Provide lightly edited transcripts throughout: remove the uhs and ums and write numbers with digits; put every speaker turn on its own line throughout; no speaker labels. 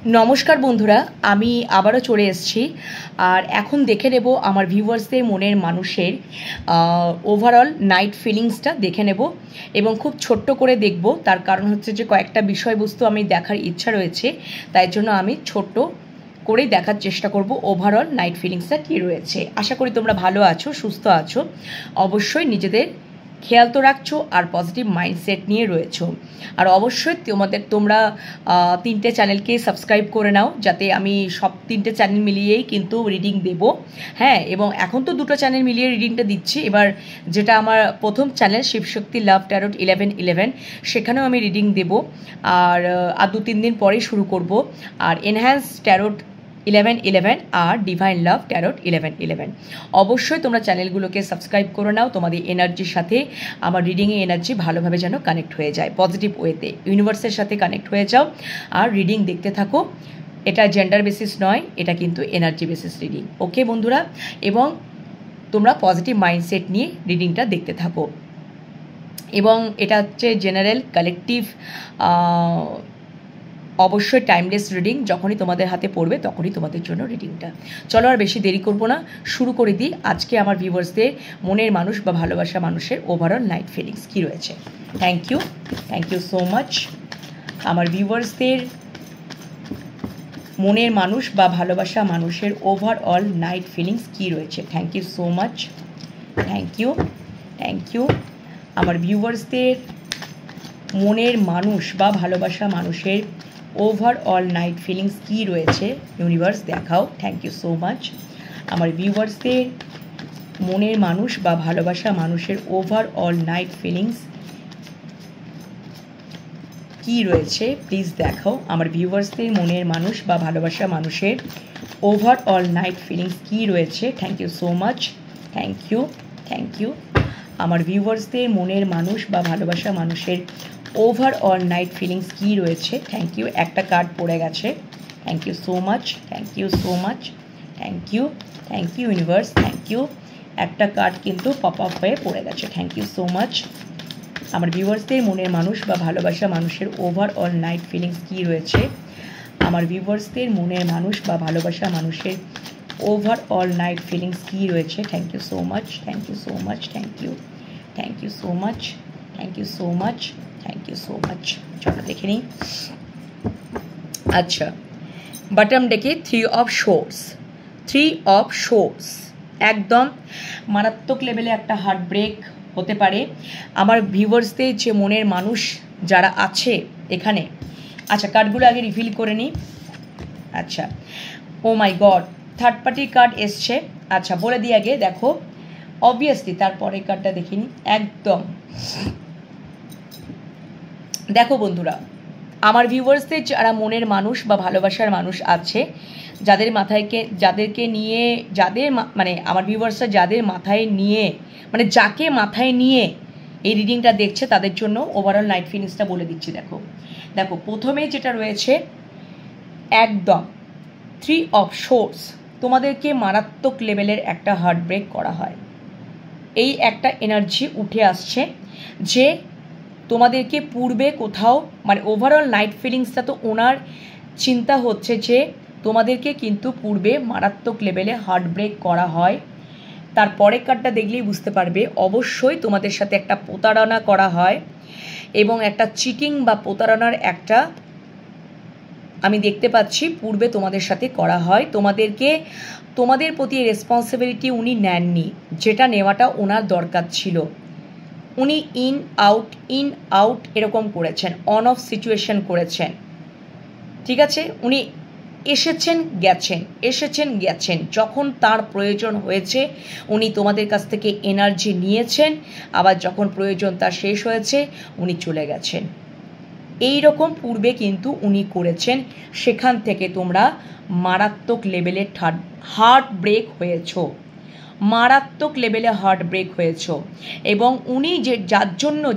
নমস্কার বন্ধুরা, আমি আবারও চলে এসেছি। আর এখন দেখে নেব আমার ভিউয়ার্সদের মনের মানুষের ওভারঅল নাইট ফিলিংসটা দেখে নেব এবং খুব ছোট্ট করে দেখব। তার কারণ হচ্ছে যে কয়েকটা বিষয়বস্তু আমি দেখার ইচ্ছা রয়েছে, তাই জন্য আমি ছোট্ট করেই দেখার চেষ্টা করব ওভারঅল নাইট ফিলিংসটা কী রয়েছে। আশা করি তোমরা ভালো আছো, সুস্থ আছো। অবশ্যই নিজেদের খেয়াল তো রাখছো আর পজিটিভ মাইন্ডসেট নিয়ে রয়েছো। আর অবশ্যই তোমরা 3টে চ্যানেলকে সাবস্ক্রাইব করে নাও, যাতে আমি সব 3টে চ্যানেল মিলিয়েই কিন্তু রিডিং দেব। হ্যাঁ, এবং এখন তো 2টো চ্যানেল মিলিয়ে রিডিংটা দিচ্ছি। এবার যেটা আমার প্রথম চ্যানেল শিবশক্তি লাভ ট্যারোট 1111, সেখানেও আমি রিডিং দেব। আর 2-3 দিন পরেই শুরু করব। আর এনহ্যান্স ট্যারোট 1111 আর ডিভাইন লাভ ট্যারোট 1111। অবশ্যই তোমরা চ্যানেলগুলোকে সাবস্ক্রাইব করে নাও। তোমাদের এনার্জির সাথে আমার রিডিংয়ে এনার্জি ভালোভাবে যেন কানেক্ট হয়ে যায়, পজিটিভ ওয়েতে ইউনিভার্সের সাথে কানেক্ট হয়ে যাও আর রিডিং দেখতে থাকো। এটা জেন্ডার বেসিস নয়, এটা কিন্তু এনার্জি বেসিস রিডিং। ওকে বন্ধুরা, এবং তোমরা পজিটিভ মাইন্ডসেট নিয়ে রিডিংটা দেখতে থাকো। এবং এটা হচ্ছে জেনারেল কালেকটিভ, অবশ্যই টাইমলেস রিডিং। যখনই তোমাদের হাতে পড়বে তখনই তোমাদের জন্য রিডিংটা। চলো আর বেশি দেরি করবো না, শুরু করে দিই। আজকে আমার ভিউয়ার্সদের মনের মানুষ বা ভালোবাসা মানুষের ওভারঅল নাইট ফিলিংস কী রয়েছে। Thank you so much. আমার ভিউয়ার্সদের মনের মানুষ বা ভালোবাসা মানুষের ওভারঅল নাইট ফিলিংস কী রয়েছে। Thank you so much. Thank you. আমার ভিউয়ার্সদের মনের মানুষ বা ভালোবাসা মানুষের ওভারঅল নাইট ফিলিংস কী রয়েছে ইউনিভার্স দেখাও। Thank you so much. আমার ভিউয়ার্সদের মনের মানুষ বা ভালোবাসা মানুষের ওভারঅল নাইট ফিলিংস কী রয়েছে প্লিজ দেখাও। আমার ভিউয়ার্সদের মনের মানুষ বা ভালোবাসা মানুষের ওভারঅল নাইট ফিলিংস কী রয়েছে। Thank you so much. Thank you. আমার ভিউয়ার্সদের মনের মানুষ বা ভালোবাসা মানুষের ওভারঅল নাইট ফিলিংস কী রয়েছে। Thank you. একটা কার্ড পড়ে গেছে। Thank you so much. Thank you universe. Thank you. একটা কার্ড কিন্তু পপ আপ হয়ে পড়ে গেছে। Thank you so much. আমার ভিউয়ার্সদের মনের মানুষ বা ভালোবাসা মানুষের ওভারঅল নাইট ফিলিংস কী রয়েছে। আমার ভিউয়ার্সদের মনের মানুষ বা ভালোবাসা মানুষের ওভারঅল নাইট ফিলিংস কী রয়েছে। Thank you so much. Thank you so much. চলো দেখে নিই। আচ্ছা, বটম ডেকে 3 অফ শোর্স একদম মারাত্মক লেভেলে একটা হার্ট ব্রেক হতে পারে আমার ভিউয়ার্সদের যে মনের মানুষ যারা আছে এখানে। আচ্ছা, কার্ডগুলো আগে রিভিল করে নিই। আচ্ছা, ও মাই গড, থার্ড পার্টির কার্ড এসছে। আচ্ছা, বলে দিই আগে, দেখো অবভিয়াসলি তারপরে কার্ডটা দেখিনি। একদম দেখো বন্ধুরা, আমার ভিউয়ার্সদের যারা মনের মানুষ বা ভালোবাসার মানুষ আছে, আমার ভিউয়ার্সরা যাকে মাথায় নিয়ে এই রিডিংটা দেখছে তাদের জন্য ওভারঅল নাইট ফিলিংসটা বলে দিচ্ছি। দেখো প্রথমেই যেটা রয়েছে একদম 3 অফ শোর্স, তোমাদেরকে মারাত্মক লেভেলের একটা হার্ট ব্রেক করা হয়। এই একটা এনার্জি উঠে আসছে যে তোমাদেরকে পূর্বে কোথাও ওভারঅল নাইট ফিলিংসটা তো ওনার চিন্তা হচ্ছে যে তোমাদেরকে কিন্তু পূর্বে মারাত্মক লেভেলে হার্ট ব্রেক করা হয়। তারপরে কার্ডটা দেখলেই বুঝতে পারবে অবশ্যই তোমাদের সাথে একটা প্রতারণা করা হয় এবং একটা চিটিং বা প্রতারণার একটা আমি দেখতে পাচ্ছি পূর্বে তোমাদের সাথে করা হয়। তোমাদের প্রতি রেসপন্সিবিলিটি উনি নেননি, যেটা নেওয়াটা ওনার দরকার ছিল। উনি ইন আউট এরকম করেছেন, অন অফ সিচুয়েশন করেছেন। ঠিক আছে, উনি এসেছেন গেছেন। যখন তার প্রয়োজন হয়েছে উনি তোমাদের কাছ থেকে এনার্জি নিয়েছেন, আবার যখন প্রয়োজন তার শেষ হয়েছে উনি চলে গেছেন। এই রকম পূর্বে কিন্তু উনি করেছেন। সেখান থেকে তোমরা মারাত্মক লেভেলে হার্ট ব্রেক হয়েছ। এবং উনি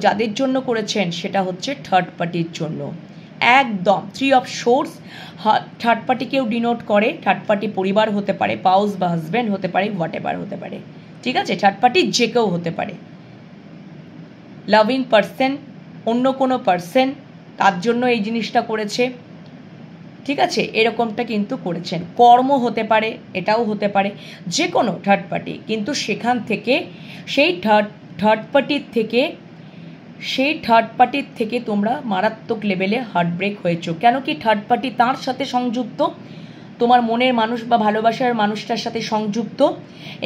যাদের জন্য করেছেন সেটা হচ্ছে থার্ড পার্টির জন্য। একদম 3 অফ শোর্স থার্ড পার্টিকেও ডিনোট করে। থার্ড পার্টি পরিবার হতে পারে, পাউস বা হাজব্যান্ড হতে পারে, হোয়াট এভার হতে পারে। ঠিক আছে, থার্ড পার্টি যে কেউ হতে পারে। লাভিং পার্সন, অন্য কোনো পার্সন তার জন্য এই জিনিসটা করেছে। ঠিক আছে, এরকমটা কিন্তু করেছেন। কর্ম হতে পারে, এটাও হতে পারে, যে কোনো থার্ড পার্টি, কিন্তু সেখান থেকে সেই থার্ড পার্টির থেকে তোমরা মারাত্মক লেভেলে হার্টব্রেক হয়েছো। কেন কি থার্ড পার্টি তার সাথে সংযুক্ত, তোমার মনের মানুষ বা ভালোবাসার মানুষটার সাথে সংযুক্ত,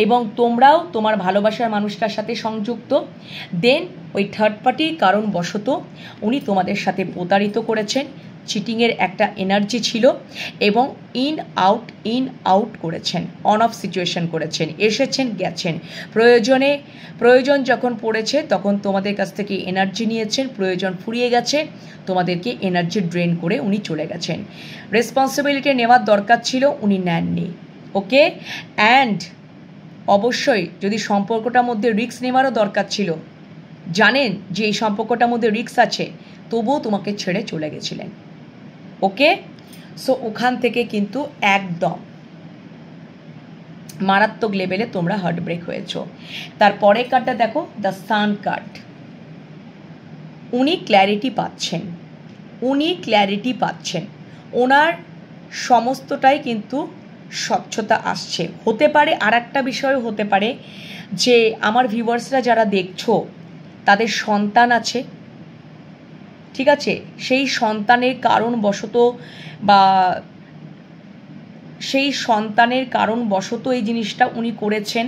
এবং তোমরাও তোমার ভালোবাসার মানুষটার সাথে সংযুক্ত। দেন ওই থার্ড পার্টির কারণবশত উনি তোমাদের সাথে প্রতারিত করেছেন, চিটিংয়ের একটা এনার্জি ছিল, এবং ইন আউট করেছেন, অন অফ সিচুয়েশন করেছেন, এসেছেন গেছেন, প্রয়োজন যখন পড়েছে তখন তোমাদের কাছ থেকে এনার্জি নিয়েছেন, প্রয়োজন ফুরিয়ে গেছে তোমাদেরকে এনার্জি ড্রেন করে উনি চলে গেছেন। রেসপন্সিবিলিটি নেওয়ার দরকার ছিল, উনি নেননি। ওকে, অ্যান্ড অবশ্যই যদি সম্পর্কটার মধ্যে রিস্ক নেওয়ারও দরকার ছিল, জানেন যে এই সম্পর্কটার মধ্যে রিস্ক আছে, তবুও তোমাকে ছেড়ে চলে গেছিলেন। ওকে, সো ওখান থেকে কিন্তু একদম মারাত্মক লেভেলে তোমরা হার্টব্রেক হয়েছো। তারপরে কার্ডটা দেখো, দ্য সান কার্ড। উনি ক্ল্যারিটি পাচ্ছেন, ওনার সমস্তটাই কিন্তু স্বচ্ছতা আসছে। হতে পারে আর একটা বিষয় হতে পারে যে আমার ভিউয়ার্সরা যারা দেখছো তাদের সন্তান আছে, ঠিক আছে, সেই সন্তানের কারণবশত এই জিনিসটা উনি করেছেন।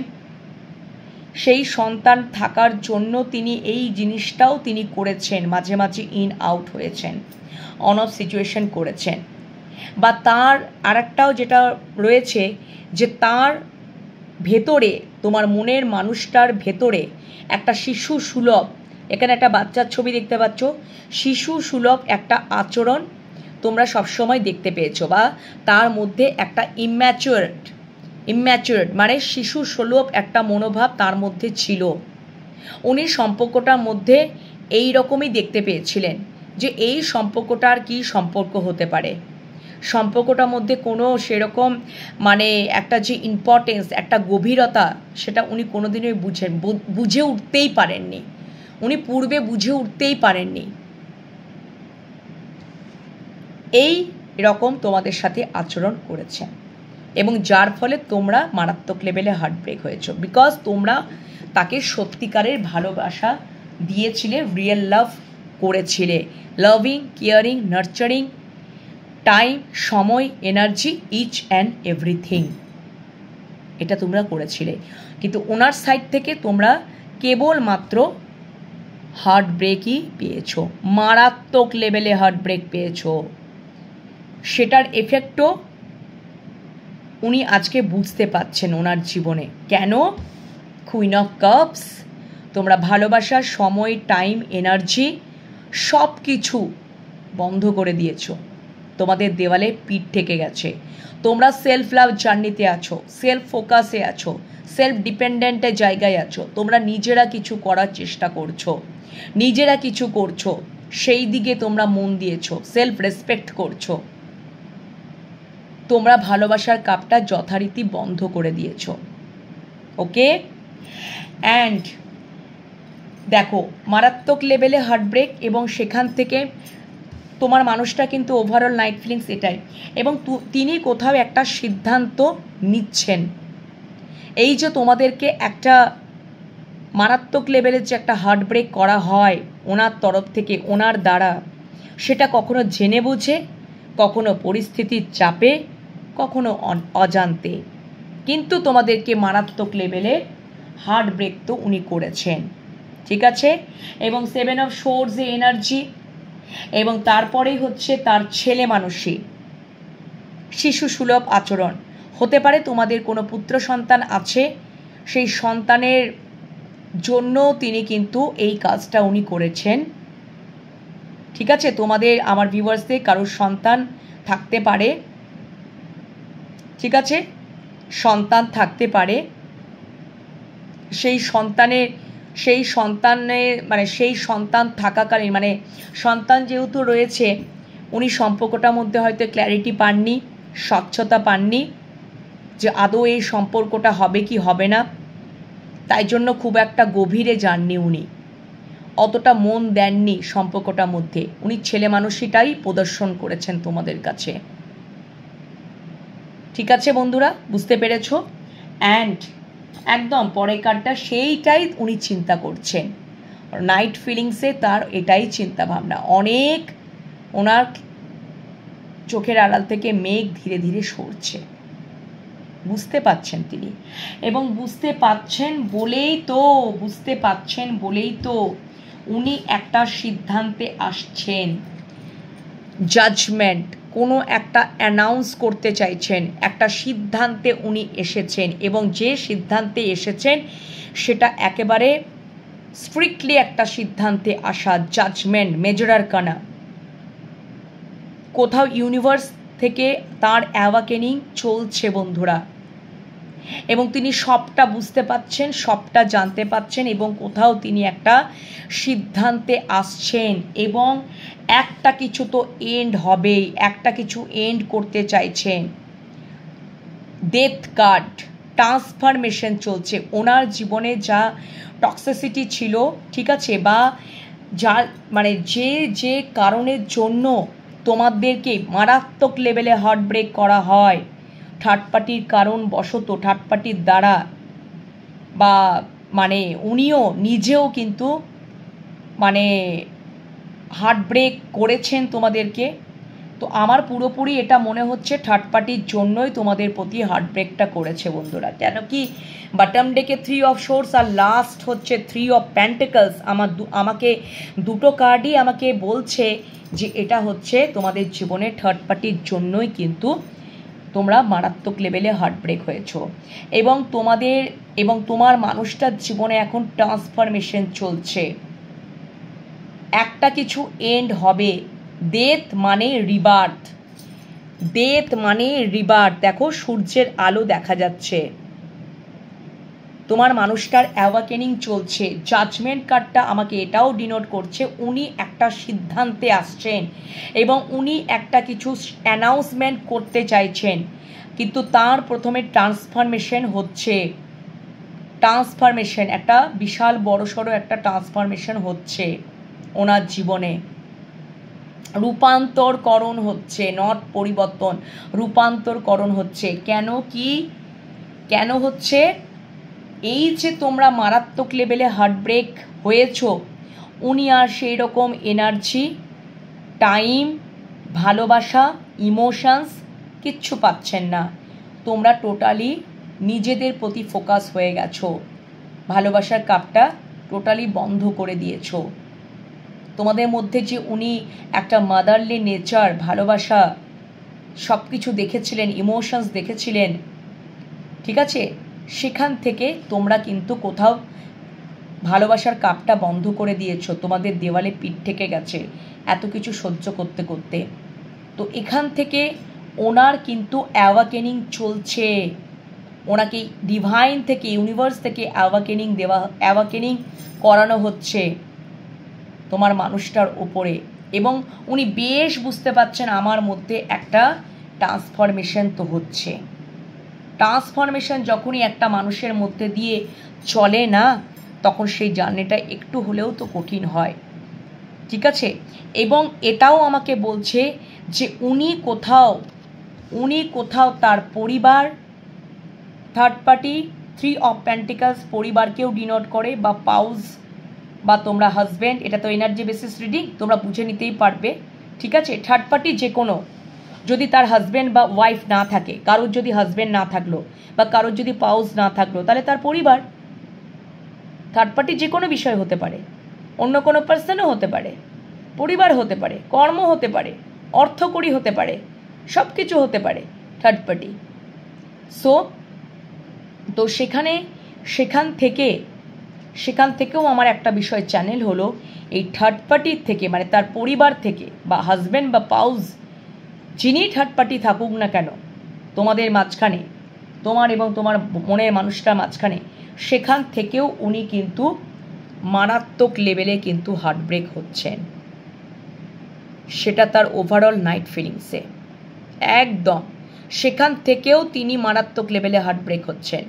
সেই সন্তান থাকার জন্য তিনি এই জিনিসটাও তিনি করেছেন, মাঝে মাঝে ইন আউট হয়েছেন, অন অফ সিচুয়েশন করেছেন। বা তার আরেকটাও যেটা রয়েছে যে তার ভেতরে, তোমার মনের মানুষটার ভেতরে একটা শিশু সুলভ, এখানে একটা বাচ্চার ছবি দেখতে পাচ্ছ, শিশু সুলভ একটা আচরণ তোমরা সবসময় দেখতে পেয়েছো, বা তার মধ্যে একটা ইম্যাচুরেট মানে শিশু সুলভ একটা মনোভাব তার মধ্যে ছিল। উনি সম্পর্কটার মধ্যে এই রকমই দেখতে পেয়েছিলেন যে এই সম্পর্কটার কি সম্পর্ক হতে পারে, সম্পর্কটার মধ্যে কোনো সেরকম মানে একটা যে ইম্পর্টেন্স, একটা গভীরতা, সেটা উনি কোনোদিনই বুঝে উঠতেই পারেননি, উনি পূর্বে বুঝে উঠতেই পারেননি। এই রকম তোমাদের সাথে আচরণ করেছেন, এবং যার ফলে তোমরা মারাত্মক লেভেলে হার্টব্রেক হয়েছো, বিকজ তোমরা তাকে সত্যিকারের ভালোবাসা দিয়েছিলে, রিয়েল লাভ করেছিলে, লাভিং, কেয়ারিং, নার্চারিং, টাইম, সময়, এনার্জি, ইচ অ্যান্ড এভরিথিং, এটা তোমরা করেছিলে। কিন্তু ওনার সাইড থেকে তোমরা কেবলমাত্র হার্টব্রেকই পেয়েছো, মারাত্মক লেভেলে হার্টব্রেক পেয়েছো। সেটার এফেক্টও উনি আজকে বুঝতে পাচ্ছেন ওনার জীবনে। কেন? কুইন অফ কাপস, তোমরা ভালোবাসার সময়, টাইম, এনার্জি সব কিছু বন্ধ করে দিয়েছো, তোমাদের দেওয়ালে পিঠ থেকে গেছে। তোমরা সেলফ লাভ জার্নিতে আছো, সেলফ ফোকাসে আছো, সেলফ ডিপেন্ডেন্টের জায়গায় আছো। তোমরা নিজেরা কিছু করার চেষ্টা করছো, সেই দিকে তোমরা মন দিয়েছো, সেলফ রেসপেক্ট করছো। তোমরা ভালোবাসার কাপটা যথারীতি বন্ধ করে দিয়েছো। ওকে, অ্যান্ড দেখো মারাত্মক লেভেলে হার্টব্রেক, এবং সেখান থেকে তোমার মানুষটা কিন্তু ওভারঅল নাইট ফিলিংস এটাই, এবং তিনি কোথাও একটা সিদ্ধান্ত নিচ্ছেন। এই যে তোমাদেরকে একটা মারাত্মক লেভেলের যে একটা হার্টব্রেক করা হয় ওনার তরফ থেকে, ওনার দ্বারা, সেটা কখনো জেনে বুঝে, কখনো পরিস্থিতির চাপে, কখনো অজান্তে, কিন্তু তোমাদেরকে মারাত্মক লেভেলে হার্টব্রেক তো উনি করেছেন, ঠিক আছে। এবং 7 অফ সোর্ডসে এনার্জি, এবং তারপরেই হচ্ছে তার ছেলে মানুষই, শিশু সুলভ আচরণ। হতে পারে তোমাদের কোনো পুত্র সন্তান আছে, সেই সন্তানের জন্য তিনি কিন্তু এই কাজটা উনি করেছেন, ঠিক আছে। তোমাদের, আমার ভিউয়ার্সদের কারোর সন্তান থাকতে পারে, ঠিক আছে, সন্তান থাকতে পারে, সেই সন্তান থাকাকালীন, মানে সন্তান যেহেতু রয়েছে, উনি সম্পর্কটার মধ্যে হয়তো ক্ল্যারিটি পাননি, স্বচ্ছতা পাননি যে আদৌ এই সম্পর্কটা হবে কি হবে না, তাই জন্য খুব একটা গভীরে যাননি, উনি অতটা মন দেননি সম্পর্কটার মধ্যে, উনি ছেলে মানুষটাই প্রদর্শন করেছেন তোমাদের কাছে। ঠিক আছে বন্ধুরা, বুঝতে পেরেছো? অ্যান্ড একদম পরের কার্ডটা সেইটাই উনি চিন্তা করছেন। নাইট ফিলিংসে তার এটাই চিন্তা ভাবনা। অনেক ওনার চোখের আড়াল থেকে মেঘ ধীরে ধীরে সরছে, বুঝতে পাচ্ছেন তিনি। এবং বুঝতে পাচ্ছেন বলেই তো উনি একটা সিদ্ধান্তে আসছেন। জাজমেন্ট, কোনো একটা অ্যানাউন্স করতে চাইছেন, একটা সিদ্ধান্তে উনি এসেছেন, এবং যে সিদ্ধান্তে এসেছেন সেটা একেবারে স্ট্রিক্টলি একটা সিদ্ধান্তে আসা। Judgement, major arcana. কোথাও ইউনিভার্স থেকে তার অ্যাওয়াকেনিং চলছে বন্ধুরা, এবং তিনি সবটা বুঝতে পাচ্ছেন, সবটা জানতে পাচ্ছেন, এবং কোথাও তিনি একটা সিদ্ধান্তে আসছেন, এবং একটা কিছু তো এন্ড হবেই, একটা কিছু এন্ড করতে চাইছেন। ডেথ কার্ড, ট্রান্সফরমেশন চলছে ওনার জীবনে। যা টক্সিসিটি ছিল, ঠিক আছে, বা যা মানে যে কারণের জন্য তোমাদেরকে মারাত্মক লেভেলে হার্ট ব্রেক করা হয়, থার্ড পার্টির কারণ বশত, থার্ড পার্টির দ্বারা, বা মানে উনিও নিজেও কিন্তু মানে হার্ট ব্রেক করেছেন তোমাদেরকে। তো আমার পুরোপুরি এটা মনে হচ্ছে থার্ড পার্টির জন্যই তোমাদের প্রতি হার্ট ব্রেকটা করেছে বন্ধুরা। কেন কি বটম ডেকে 3 অফ সোর্স আর লাস্ট হচ্ছে 3 অফ পেন্টিকলস। আমাকে দুটো কার্ডই আমাকে বলছে যে এটা হচ্ছে তোমাদের জীবনে থার্ড পার্টির জন্যই কিন্তু তোমরা মারাত্মক লেভেলে হার্ট ব্রেক হয়েছ, এবং তোমার মানুষটার জীবনে এখন ট্রান্সফরমেশন চলছে। একটা কিছু এন্ড হবে। ডেথ মানে রিবার্থ, ডেথ মানে রিবার্থ। দেখো সূর্যের আলো দেখা যাচ্ছে, তোমার মানুষটার অ্যাওয়াকেনিং চলছে। জাজমেন্ট কার্ডটা আমাকে এটাও ডিনোট করছে উনি একটা সিদ্ধান্তে আসছেন, এবং উনি একটা কিছু অ্যানাউন্সমেন্ট করতে চাইছেন, কিন্তু তার প্রথমে ট্রান্সফরমেশন হচ্ছে। ট্রান্সফরমেশন, একটা বিশাল বড়সড় একটা ট্রান্সফরমেশন হচ্ছে ওনার জীবনে। রূপান্তরকরণ হচ্ছে, নট পরিবর্তন, রূপান্তরকরণ হচ্ছে। কেন হচ্ছে? এই যে তোমরা মারাত্মক লেভেলে হার্ট ব্রেক হয়েছ, উনি আর সেই রকম এনার্জি, টাইম, ভালোবাসা, ইমোশনস কিচ্ছু পাচ্ছেন না। তোমরা টোটালি নিজেদের প্রতি ফোকাস হয়ে গেছো, ভালোবাসার কাপটা টোটালি বন্ধ করে দিয়েছো। তোমাদের মধ্যে যে উনি একটা মাদারলি নেচার, ভালোবাসা, সব কিছু দেখেছিলেন, ইমোশনস দেখেছিলেন, ঠিক আছে, সেখান থেকে তোমরা কিন্তু কোথাও ভালোবাসার কাপটা বন্ধ করে দিয়েছো। তোমাদের দেওয়ালে পিঠ থেকে গেছে এত কিছু সহ্য করতে করতে। তো এখান থেকে ওনার কিন্তু অ্যাওয়াকেনিং চলছে, ওনাকে ডিভাইন থেকে, ইউনিভার্স থেকে অ্যাওয়াকেনিং করানো হচ্ছে তোমার মানুষটার ওপরে, এবং উনি বেশ বুঝতে পারছেন আমার মধ্যে একটা ট্রান্সফরমেশন তো হচ্ছে। ট্রান্সফরমেশন যখনই একটা মানুষের মধ্যে দিয়ে চলে না, তখন সেই জার্নিটা একটু হলেও তো কঠিন হয়, ঠিক আছে। এবং এটাও আমাকে বলছে যে উনি কোথাও তার পরিবার, থার্ড পার্টি, 3 অফ পেন্টিকলস পরিবারকেও ডিনোট করে, বা পাউস, বা তোমরা হাজব্যান্ড। এটা তো এনার্জি বেসিস রিডিং, তোমরা বুঝে নিতেই পারবে, ঠিক আছে। থার্ড পার্টি যে কোনো, যদি তার হাজব্যান্ড বা ওয়াইফ না থাকে, কারোর যদি হাজব্যান্ড না থাকলো, বা কারোর যদি পাউস না থাকলো, তাহলে তার পরিবার। থার্ড পার্টি যে কোনো বিষয় হতে পারে, অন্য কোনো পার্সনও হতে পারে, পরিবার হতে পারে, কর্ম হতে পারে, অর্থকরী হতে পারে, সব কিছু হতে পারে থার্ড পার্টি। তো সেখান থেকেও আমার একটা বিষয় চ্যানেল হলো, এই থার্ড পার্টির থেকে, মানে তার পরিবার থেকে, বা হাজব্যান্ড বা পাউস, যিনি থার্ড পার্টি থাকুক না কেন তোমাদের মাঝখানে, তোমার এবং তোমার মনের মানুষটার মাঝখানে, সেখান থেকেও উনি কিন্তু মারাত্মক লেভেলে কিন্তু হার্ট ব্রেক হচ্ছেন। সেটা তার ওভারঅল নাইট ফিলিংসে একদম, সেখান থেকেও তিনি মারাত্মক লেভেলে হার্ট ব্রেক হচ্ছেন।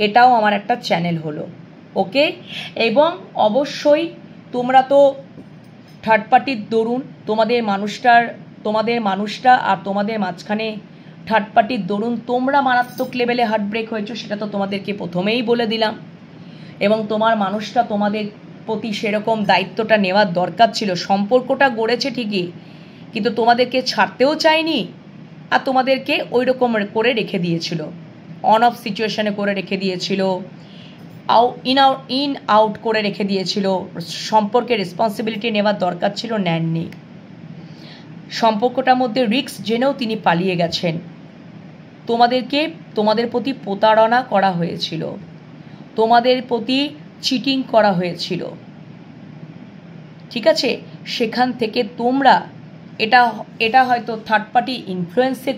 এটাও আমার একটা চ্যানেল হলো, ওকে। এবং অবশ্যই তোমরা তো থার্ড পার্টির দরুন তোমাদের মানুষটা আর তোমাদের মাঝখানে থার্ড পার্টির দরুন তোমরা মারাত্মক লেভেলে হার্টব্রেক হয়েছো, সেটা তো তোমাদেরকে প্রথমেই বলে দিলাম। এবং তোমার মানুষটা তোমাদের প্রতি সেরকম দায়িত্বটা নেওয়ার দরকার ছিল। সম্পর্কটা গড়েছে ঠিকই, কিন্তু তোমাদেরকে ছাড়তেও চায়নি, আর তোমাদেরকে ওই রকম করে রেখে দিয়েছিল, অন অফ সিচুয়েশনে করে রেখে দিয়েছিল, ইন আউট করে রেখে দিয়েছিল। সম্পর্কের রেসপন্সিবিলিটি নেওয়ার দরকার ছিল, নেননি। সম্পর্কটার মধ্যে রিস্ক জেনেও তিনি পালিয়ে গেছেন। তোমাদের প্রতি প্রতারণা করা হয়েছিল, তোমাদের প্রতি চিটিং করা হয়েছিল, ঠিক আছে? সেখান থেকে তোমরা এটা হয়তো থার্ড পার্টি ইনফ্লুয়েন্সে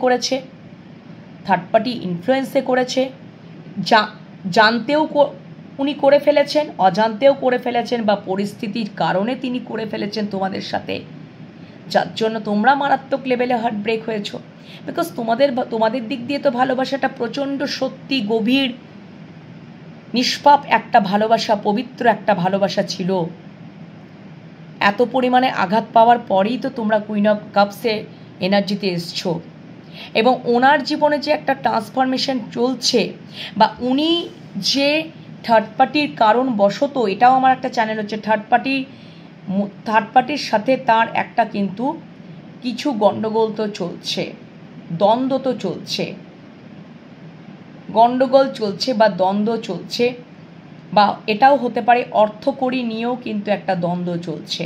করেছে, জানতেও উনি করে ফেলেছেন, অজান্তেও করে ফেলেছেন, বা পরিস্থিতির কারণে তিনি করে ফেলেছেন তোমাদের সাথে, যার জন্য তোমরা মারাত্মক লেভেলে হার্টব্রেক হয়েছো। বিকজ তোমাদের দিক দিয়ে তো ভালোবাসাটা প্রচণ্ড সত্যি, গভীর, নিষ্পাপ একটা ভালোবাসা, পবিত্র একটা ভালোবাসা ছিল। এত পরিমাণে আঘাত পাওয়ার পরেই তো তোমরা কুইন অফ কাপসে এনার্জিতে এসছো। এবং ওনার জীবনে যে একটা ট্রান্সফরমেশন চলছে, বা উনি যে থার্ড পার্টির কারণ বশত, এটাও আমার একটা চ্যানেল হচ্ছে, থার্ড পার্টির সাথে তার একটা কিন্তু কিছু গণ্ডগোল তো চলছে, দ্বন্দ্ব তো চলছে, গণ্ডগোল চলছে বা দ্বন্দ্ব চলছে, বা এটাও হতে পারে অর্থকড়ি নিয়েও কিন্তু একটা দ্বন্দ্ব চলছে।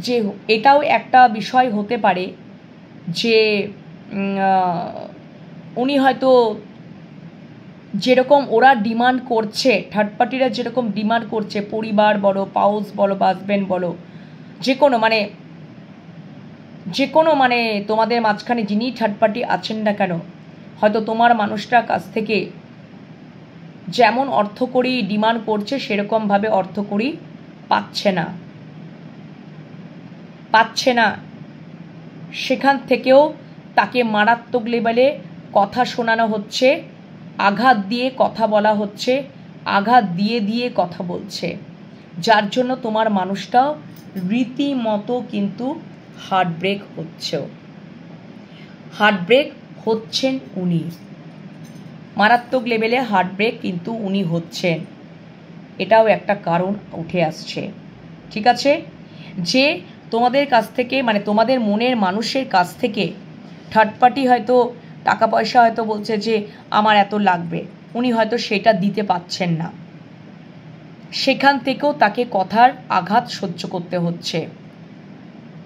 যে এটাও একটা বিষয় হতে পারে যে উনি হয়তো যেরকম ওরা ডিমান্ড করছে, থার্ড পার্টিরা যেরকম ডিমান্ড করছে, পরিবার বলো, পাউস বলো, হাজব্যান্ড বলো, যে কোনো মানে তোমাদের মাঝখানে যিনি থার্ড পার্টি আছেন না কেন, হয়তো তোমার মানুষটার কাছ থেকে যেমন অর্থকড়ি ডিমান্ড করছে সেরকমভাবে অর্থকড়ি পাচ্ছে না। সেখান থেকেও তাকে মারাত্মক লেভেলে কথা শোনানো হচ্ছে, আঘাত দিয়ে কথা বলা হচ্ছে, আঘাত দিয়ে কথা বলছে, যার জন্য তোমার মানুষটাও রীতিমতো কিন্তু হার্টব্রেক হচ্ছেন উনি, মারাত্মক লেভেলে হার্টব্রেক কিন্তু উনি হচ্ছেন। এটাও একটা কারণ উঠে আসছে, ঠিক আছে? যে তোমাদের কাছ থেকে, মানে তোমাদের মনের মানুষের কাছ থেকে থার্ড পার্টি হয়তো টাকা পয়সা হয়তো বলছে যে আমার এত লাগবে, উনি হয়তো সেটা দিতে পাচ্ছেন না, সেখান থেকেও তাকে কথার আঘাত সহ্য করতে হচ্ছে,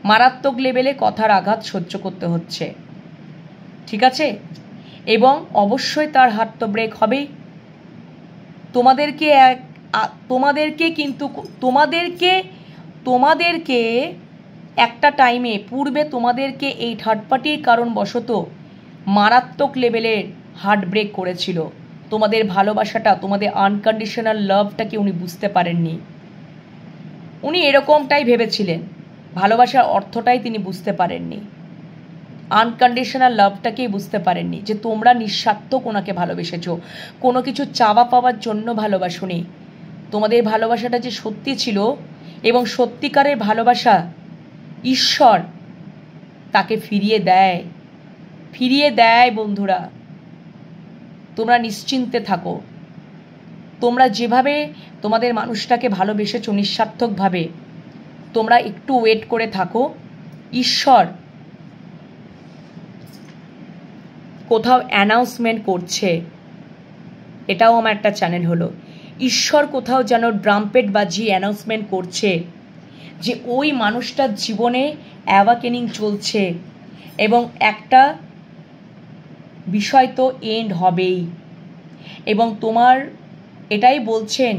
মারাত্মক লেভেলে কথার আঘাত সহ্য করতে হচ্ছে, ঠিক আছে? এবং অবশ্যই তার হার্টব্রেক হবেই। তোমাদেরকে একটা টাইমে পূর্বে তোমাদেরকে এই থার্ড পার্টির কারণবশত মারাত্মক লেভেলের হার্টব্রেক করেছিল। তোমাদের ভালোবাসাটা, তোমাদের আনকন্ডিশনাল লাভটাকে উনি বুঝতে পারেননি। উনি এরকমটাই ভেবেছিলেন, ভালোবাসার অর্থটাই তিনি বুঝতে পারেননি, আনকন্ডিশনাল লাভটাকেই বুঝতে পারেননি, যে তোমরা নিঃস্বার্থক ওনাকে ভালোবেসেছ, কোনো কিছু চাওয়া পাওয়ার জন্য ভালোবাসোনি। তোমাদের ভালোবাসাটা যে সত্যি ছিল, এবং সত্যিকারের ভালোবাসা ঈশ্বর তাকে ফিরিয়ে দেয় বন্ধুরা। তোমরা নিশ্চিন্তে থাকো, তোমরা যেভাবে তোমাদের মানুষটাকে ভালোবেসেছো নিঃস্বার্থকভাবে, তোমরা একটু ওয়েট করে থাকো। ঈশ্বর কোথাও অ্যানাউন্সমেন্ট করছে, এটাও আমার একটা চ্যানেল হলো, ঈশ্বর কোথাও যেন ড্রামপেট বাজিয়ে অ্যানাউন্সমেন্ট করছে যে ওই মানুষটার জীবনে অ্যাওয়াকেনিং চলছে, এবং একটা বিষয় তো এন্ড হবেই। এবং তোমার এটাই বলছেন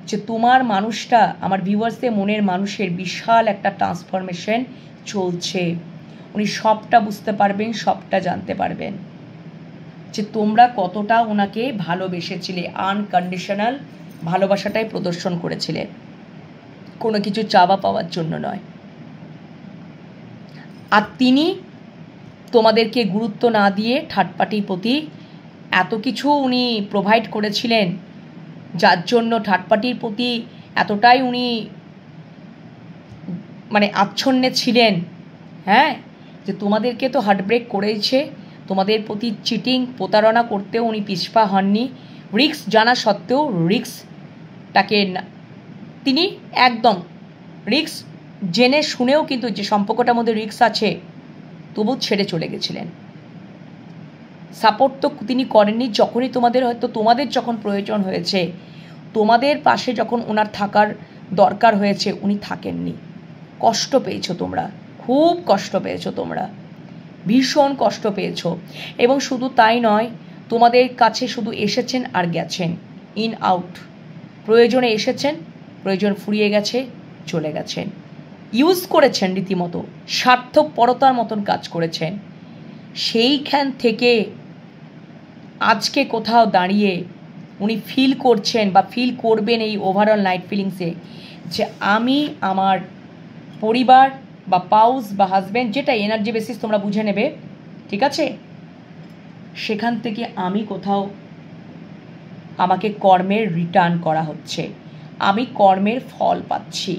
যে তোমার মানুষটা, আমার ভিউয়ার্সদের মনের মানুষের বিশাল একটা ট্রান্সফরমেশন চলছে। উনি সবটা বুঝতে পারবেন, সবটা জানতে পারবেন যে তোমরা কতটা ওনাকে ভালোবেসেছিলে, আনকন্ডিশনাল ভালোবাসাটাই প্রদর্শন করেছিলে, কোনো কিছু চাওয়া পাওয়ার জন্য নয়। আর তিনি তোমাদেরকে গুরুত্ব না দিয়ে থার্ড পার্টির প্রতি এত কিছু উনি প্রোভাইড করেছিলেন, যার জন্য থার্ড পার্টির প্রতি এতটাই উনি মানে আচ্ছন্নে ছিলেন, হ্যাঁ, যে তোমাদেরকে তো হার্টব্রেক করেইছে, তোমাদের প্রতি চিটিং প্রতারণা করতেও উনি পিছপা হননি। রিস্ক জানা সত্ত্বেও রিস্কটাকে তিনি একদম রিস্ক জেনে শুনেও কিন্তু যে সম্পর্কটার মধ্যে রিস্ক আছে তবু ছেড়ে চলে গেছিলেন। সাপোর্ট তো তিনি করেননি। যখনই তোমাদের যখন প্রয়োজন হয়েছে, তোমাদের পাশে যখন ওনার থাকার দরকার হয়েছে, উনি থাকেননি। কষ্ট পেয়েছো তোমরা, খুব কষ্ট পেয়েছো তোমরা, ভীষণ কষ্ট পেয়েছো। এবং শুধু তাই নয়, তোমাদের কাছে শুধু এসেছেন আর গেছেন, ইন আউট। প্রয়োজনে এসেছেন, প্রয়োজন ফুরিয়ে গেছে, চলে গেছেন। ইউজ করেছেন রীতিমতো, স্বার্থপরতার মতন কাজ করেছেন। সেইখান থেকে আজকে কোথাও দাঁড়িয়ে উনি ফিল করছেন বা ফিল করবেন এই ওভারঅল নাইট ফিলিংসে যে আমি আমার পরিবার বা পাউস বা হাজব্যান্ড, যেটা এনার্জি বেসিস তোমরা বুঝে নেবে, ঠিক আছে, সেখান থেকে আমি কোথাও আমাকে কর্মের রিটার্ন করা হচ্ছে, আমি কর্মের ফল পাচ্ছি,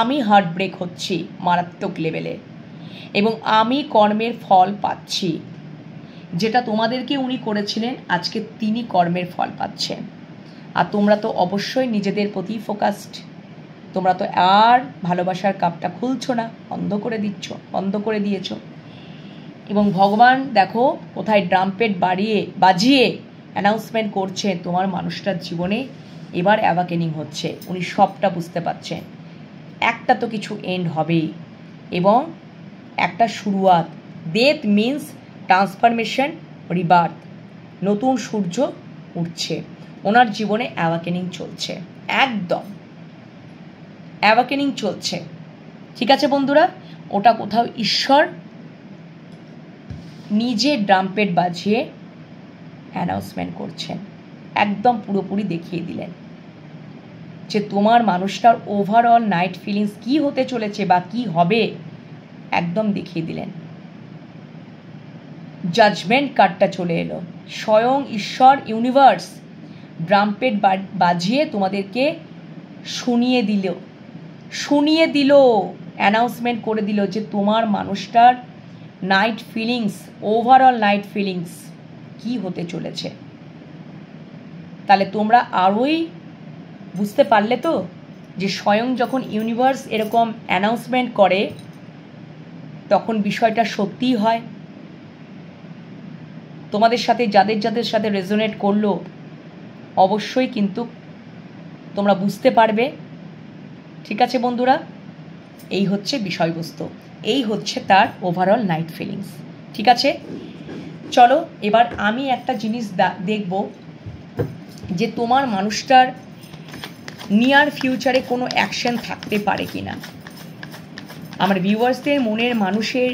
আমি হার্টব্রেক হচ্ছি মারাত্মক লেভেলে, এবং আমি কর্মের ফল পাচ্ছি। যেটা তোমাদেরকে উনি করেছিলেন, আজকে তিনি কর্মের ফল পাচ্ছেন। আর তোমরা তো অবশ্যই নিজেদের প্রতি ফোকাসড। তোমরা তো আর ভালোবাসার কাপটা খুলছো না, বন্ধ করে দিয়েছ। এবং ভগবান দেখো কোথায় ড্রামপেট বাজিয়ে অ্যানাউন্সমেন্ট করছে, তোমার মানুষটার জীবনে এবার অ্যাওয়াকেনিং হচ্ছে। উনি সবটা বুঝতে পারছেন, একটা তো কিছু এন্ড হবেই এবং একটা শুরুয়াত। ডেথ মিন্স ট্রান্সফরমেশন, রিবার্থ, নতুন সূর্য উঠছে। ওনার জীবনে অ্যাওয়াকেনিং চলছে, একদম অ্যাওয়াকেনিং চলছে। ঠিক আছে বন্ধুরা, ওটা কোথাও ঈশ্বর নিজে ড্রামপেট বাজিয়ে অ্যানাউন্সমেন্ট করছেন, একদম পুরোপুরি দেখিয়ে দিলেন যে তোমার মানুষটার ওভারঅল নাইট ফিলিংস কী হতে চলেছে বা কী হবে, একদম দেখিয়ে দিলেন। জাজমেন্ট কার্ডটা চলে এলো, স্বয়ং ঈশ্বর ইউনিভার্স ড্রামপেট বাজিয়ে তোমাদেরকে শুনিয়ে দিল, অ্যানাউন্সমেন্ট করে দিল যে তোমার মানুষটার night feelings, overall night feelings কী হতে চলেছে। তাহলে তোমরা আরোই বুঝতে পারলে তো যে স্বয়ং যখন ইউনিভার্স এরকম অ্যানাউন্সমেন্ট করে তখন বিষয়টা সত্যিই হয়। তোমাদের সাথে যাদের সাথে রেজোনেট করলো অবশ্যই কিন্তু তোমরা বুঝতে পারবে। ঠিক আছে বন্ধুরা, এই হচ্ছে বিষয়বস্তু, এই হচ্ছে তার ওভারঅল নাইট ফিলিংস। ঠিক আছে, চলো এবার আমি একটা জিনিস দেখব যে তোমার মানুষটার নিয়ার ফিউচারে কোনো অ্যাকশন থাকতে পারে কি না। আমার ভিউয়ার্সদের মনের মানুষের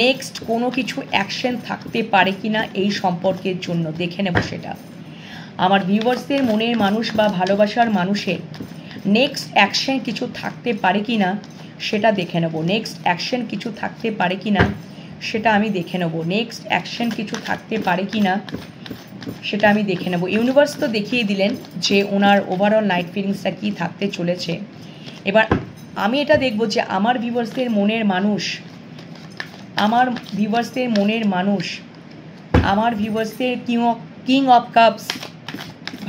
নেক্সট কোনো কিছু অ্যাকশন থাকতে পারে কি না এই সম্পর্কের জন্য, দেখে নেব সেটা। আমার ভিউয়ার্সদের মনের মানুষ বা ভালোবাসার মানুষের নেক্সট অ্যাকশন কিছু থাকতে পারে কি না সেটা দেখে নেব। নেক্সট অ্যাকশন কিছু থাকতে পারে কি না সেটা আমি দেখে নেব। নেক্সট অ্যাকশন কিছু থাকতে পারে কি না সেটা আমি দেখে নেব। ইউনিভার্স তো দেখিয়ে দিলেন যে ওনার ওভারঅল নাইট ফিলিংসটা কী থাকতে চলেছে। এবার আমি এটা দেখব যে আমার ভিউয়ার্সদের মনের মানুষ, আমার ভিউয়ার্সদের কিং অফ কাপস,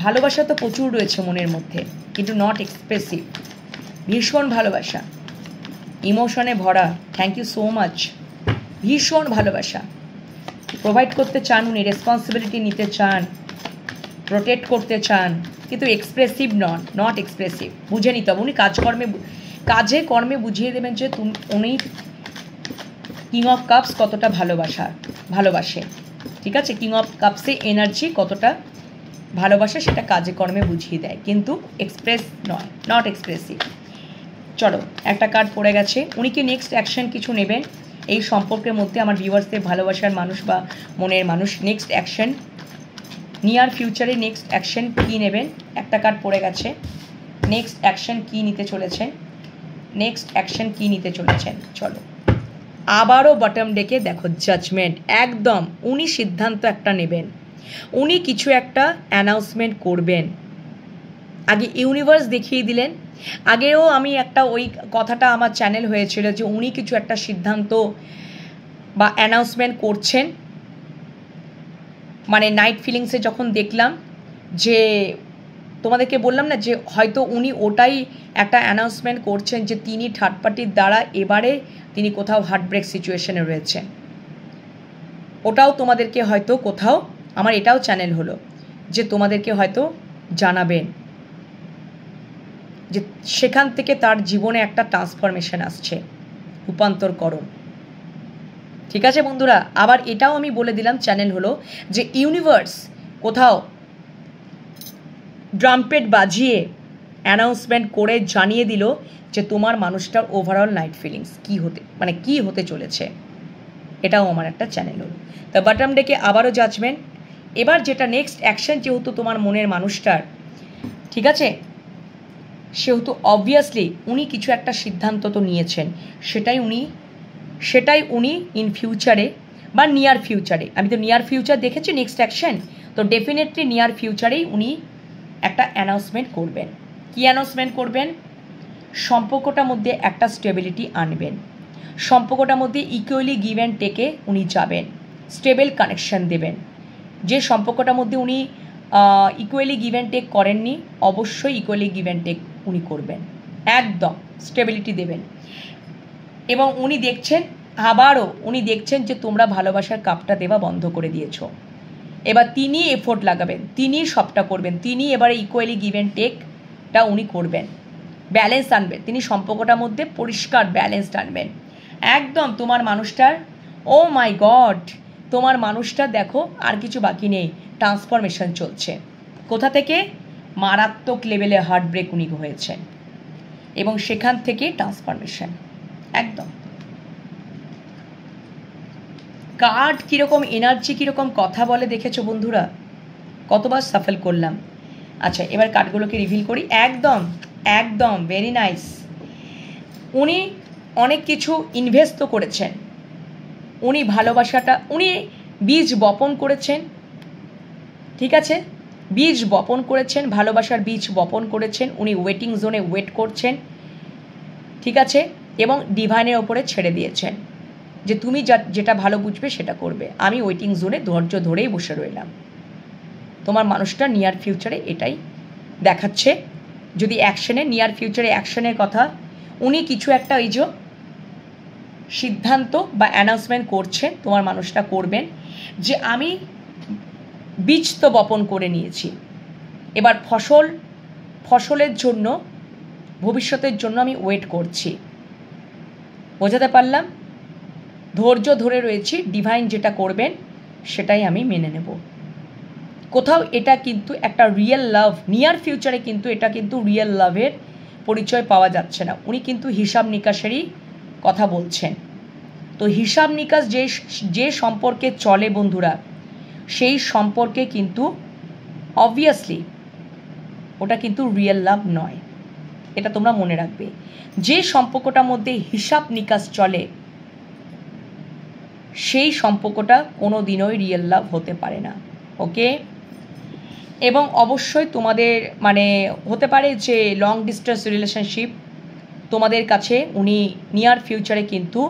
ভালোবাসা তো প্রচুর রয়েছে মনের মধ্যে, কিন্তু নট এক্সপ্রেসিভ, ভীষণ ভালোবাসা, ইমোশনে ভরা। Thank you so much. ভীষণ ভালোবাসা প্রোভাইড করতে চান উনি, রেসপন্সিবিলিটি নিতে চান, প্রোটেক্ট করতে চান, কিন্তু এক্সপ্রেসিভ নট এক্সপ্রেসিভ। বুঝে নিতে হবে, উনি কাজে কর্মে বুঝিয়ে দেবেন যে উনি কিং অফ কাপস কতটা ভালোবাসে। ঠিক আছে, কিং অফ কাপসে এনার্জি কতটা ভালোবাসে সেটা কাজে কর্মে বুঝিয়ে দেয়, কিন্তু এক্সপ্রেস নট এক্সপ্রেসিভ। চলো একটা কার্ড পড়ে গেছে। উনি কি নেক্সট অ্যাকশন কিছু নেবেন এই সম্পর্কের মধ্যে? আমার ভিউয়ার্সদের ভালোবাসার মানুষ বা মনের মানুষ নেক্সট অ্যাকশন, নিয়ার ফিউচারে নেক্সট অ্যাকশন কী নেবেন? একটা কার্ড পড়ে গেছে। নেক্সট অ্যাকশন কী নিতে চলেছেন? চলো আবারও বটম ডেকে দেখো জাজমেন্ট। একদম উনি সিদ্ধান্ত একটা নেবেন, উনি কিছু একটা অ্যানাউন্সমেন্ট করবেন, আগে ইউনিভার্স দেখিয়ে দিলেন। আগেও আমি একটা ওই কথাটা আমার চ্যানেল হয়েছিল যে উনি কিছু একটা সিদ্ধান্ত বা অ্যানাউন্সমেন্ট করছেন, মানে নাইট ফিলিংসে যখন দেখলাম যে তোমাদেরকে বললাম না যে হয়তো উনি ওটাই একটা অ্যানাউন্সমেন্ট করছেন যে তিনি থার্ড পার্টির দ্বারা এবারে তিনি কোথাও হার্টব্রেক সিচুয়েশনে রয়েছেন। ওটাও তোমাদেরকে হয়তো কোথাও, আমার এটাও চ্যানেল হলো যে তোমাদেরকে হয়তো জানাবেন যে সেখান থেকে তার জীবনে একটা ট্রান্সফরমেশন আসছে, রূপান্তরকরণ। ঠিক আছে বন্ধুরা, আবার এটাও আমি বলে দিলাম চ্যানেল হলো যে ইউনিভার্স কোথাও ড্রামপেট বাজিয়ে অ্যানাউন্সমেন্ট করে জানিয়ে দিল যে তোমার মানুষটার ওভারঅল নাইট ফিলিংস কী হতে চলেছে। এটাও আমার একটা চ্যানেল হলো। তা বটম ডেকে আবারও জাজমেন্ট। এবার যেটা নেক্সট অ্যাকশন, যেহেতু তোমার মনের মানুষটার, ঠিক আছে, সেহেতু অবভিয়াসলি উনি কিছু একটা সিদ্ধান্ত তো নিয়েছেন, সেটাই উনি ইন ফিউচারে বা নিয়ার ফিউচারে, আমি তো নিয়ার ফিউচার দেখেছি নেক্সট অ্যাকশন, তো ডেফিনেটলি নিয়ার ফিউচারেই উনি একটা অ্যানাউন্সমেন্ট করবেন। কী অ্যানাউন্সমেন্ট করবেন? সম্পর্কটার মধ্যে একটা স্টেবিলিটি আনবেন, সম্পর্কটার মধ্যে ইকুয়ালি গিভ অ্যান্ড টেকে উনি যাবেন, স্টেবল কানেকশন দেবেন। যে সম্পর্কটার মধ্যে উনি ইকুয়ালি গিভ অ্যান্ড টেক করেননি, অবশ্যই ইকুয়ালি গিভ অ্যান্ড টেক উনি করবেন, একদম স্টেবিলিটি দেবেন। এবং উনি দেখছেন যে তোমরা ভালোবাসার কাপটা দেওয়া বন্ধ করে দিয়েছো। এবার তিনি এফোর্ট লাগাবেন, তিনি সবটা করবেন, তিনি এবারে ইকুয়ালি গিভ অ্যান্ড টেকটা উনি করবেন, ব্যালেন্স আনবেন, তিনি সম্পর্কটার মধ্যে পরিষ্কার ব্যালেন্স আনবেন একদম। তোমার মানুষটার, ও মাই গড, তোমার মানুষটা দেখো আর কিছু বাকি নেই, ট্রান্সফরমেশন চলছে। কোথা থেকে? মারাত্মক লেভেলে হার্টব্রেক উনি হয়েছেন এবং সেখান থেকে ট্রান্সফরমেশন একদম। কার্ড কীরকম এনার্জি, কীরকম কথা বলে দেখেছো বন্ধুরা? কতবার সাফল করলাম। আচ্ছা, এবার কার্ডগুলোকে রিভিল করি। একদম একদম ভেরি নাইস। উনি অনেক কিছু ইনভেস্ট তো করেছেন, উনি ভালোবাসাটা, উনি বীজ বপন করেছেন, ঠিক আছে, বীজ বপন করেছেন, ভালোবাসার বীজ বপন করেছেন। উনি ওয়েটিং জোনে ওয়েট করছেন, ঠিক আছে, এবং ডিভাইনের ওপরে ছেড়ে দিয়েছেন যে তুমি যেটা ভালো বুঝবে সেটা করবে, আমি ওয়েটিং জোনে ধৈর্য ধরেই বসে রইলাম। তোমার মানুষটা নিয়ার ফিউচারে এটাই দেখাচ্ছে। যদি অ্যাকশনে, নিয়ার ফিউচারে অ্যাকশনের কথা, উনি কিছু একটা এই যে সিদ্ধান্ত বা অ্যানাউন্সমেন্ট করছেন, তোমার মানুষটা করবেন যে আমি বীজ তো বপন করে নিয়েছি, এবার ফসলের জন্য, ভবিষ্যতের জন্য আমি ওয়েট করছি। বোঝাতে পারলাম? ধৈর্য ধরে রয়েছি, ডিভাইন যেটা করবেন সেটাই আমি মেনে নেব। কোথাও এটা কিন্তু একটা রিয়েল লাভ, নিয়ার ফিউচারে কিন্তু এটা কিন্তু রিয়েল লাভের পরিচয় পাওয়া যাচ্ছে না। উনি কিন্তু হিসাব নিকাশেরই কথা বলছেন। তো হিসাব নিকাশ যে সম্পর্কে চলে বন্ধুরা, সেই সম্পর্কে কিন্তু অবভিয়াসলি ওটা কিন্তু রিয়েল লাভ নয়, এটা তোমরা মনে রাখবে। যে সম্পর্কটার মধ্যে হিসাব নিকাশ চলে সেই সম্পর্কটা কোনো দিনই রিয়েল লাভ হতে পারে না। ওকে, এবং অবশ্যই তোমাদের মানে হতে পারে যে লং ডিস্টেন্স রিলেশনশিপ, তোমাদের কাছে উনি নিয়ার ফিউচারে কিন্তু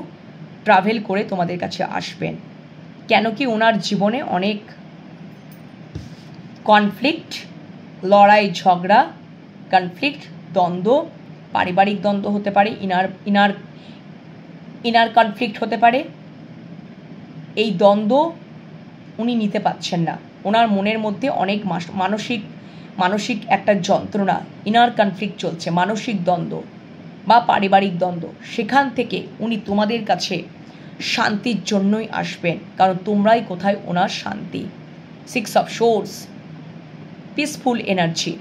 ট্রাভেল করে তোমাদের কাছে আসবেন। কেন কি ওনার জীবনে অনেক কনফ্লিক্ট, লড়াই ঝগড়া, কনফ্লিক্ট, দ্বন্দ্ব, পারিবারিক দ্বন্দ্ব হতে পারে, ইনার কনফ্লিক্ট হতে পারে। এই দ্বন্দ্ব উনি নিতে পারছেন না, ওনার মনের মধ্যে অনেক মানসিক একটা যন্ত্রণা, ইনার কনফ্লিক্ট চলছে, মানসিক দ্বন্দ্ব বা পারিবারিক দ্বন্দ্ব। সেখান থেকে উনি তোমাদের কাছে শান্তির জন্যই আসবেন, কারণ তোমরাই কোথায় ওনার শান্তি। 6 অফ সোর্স, পিসফুল এনার্জি,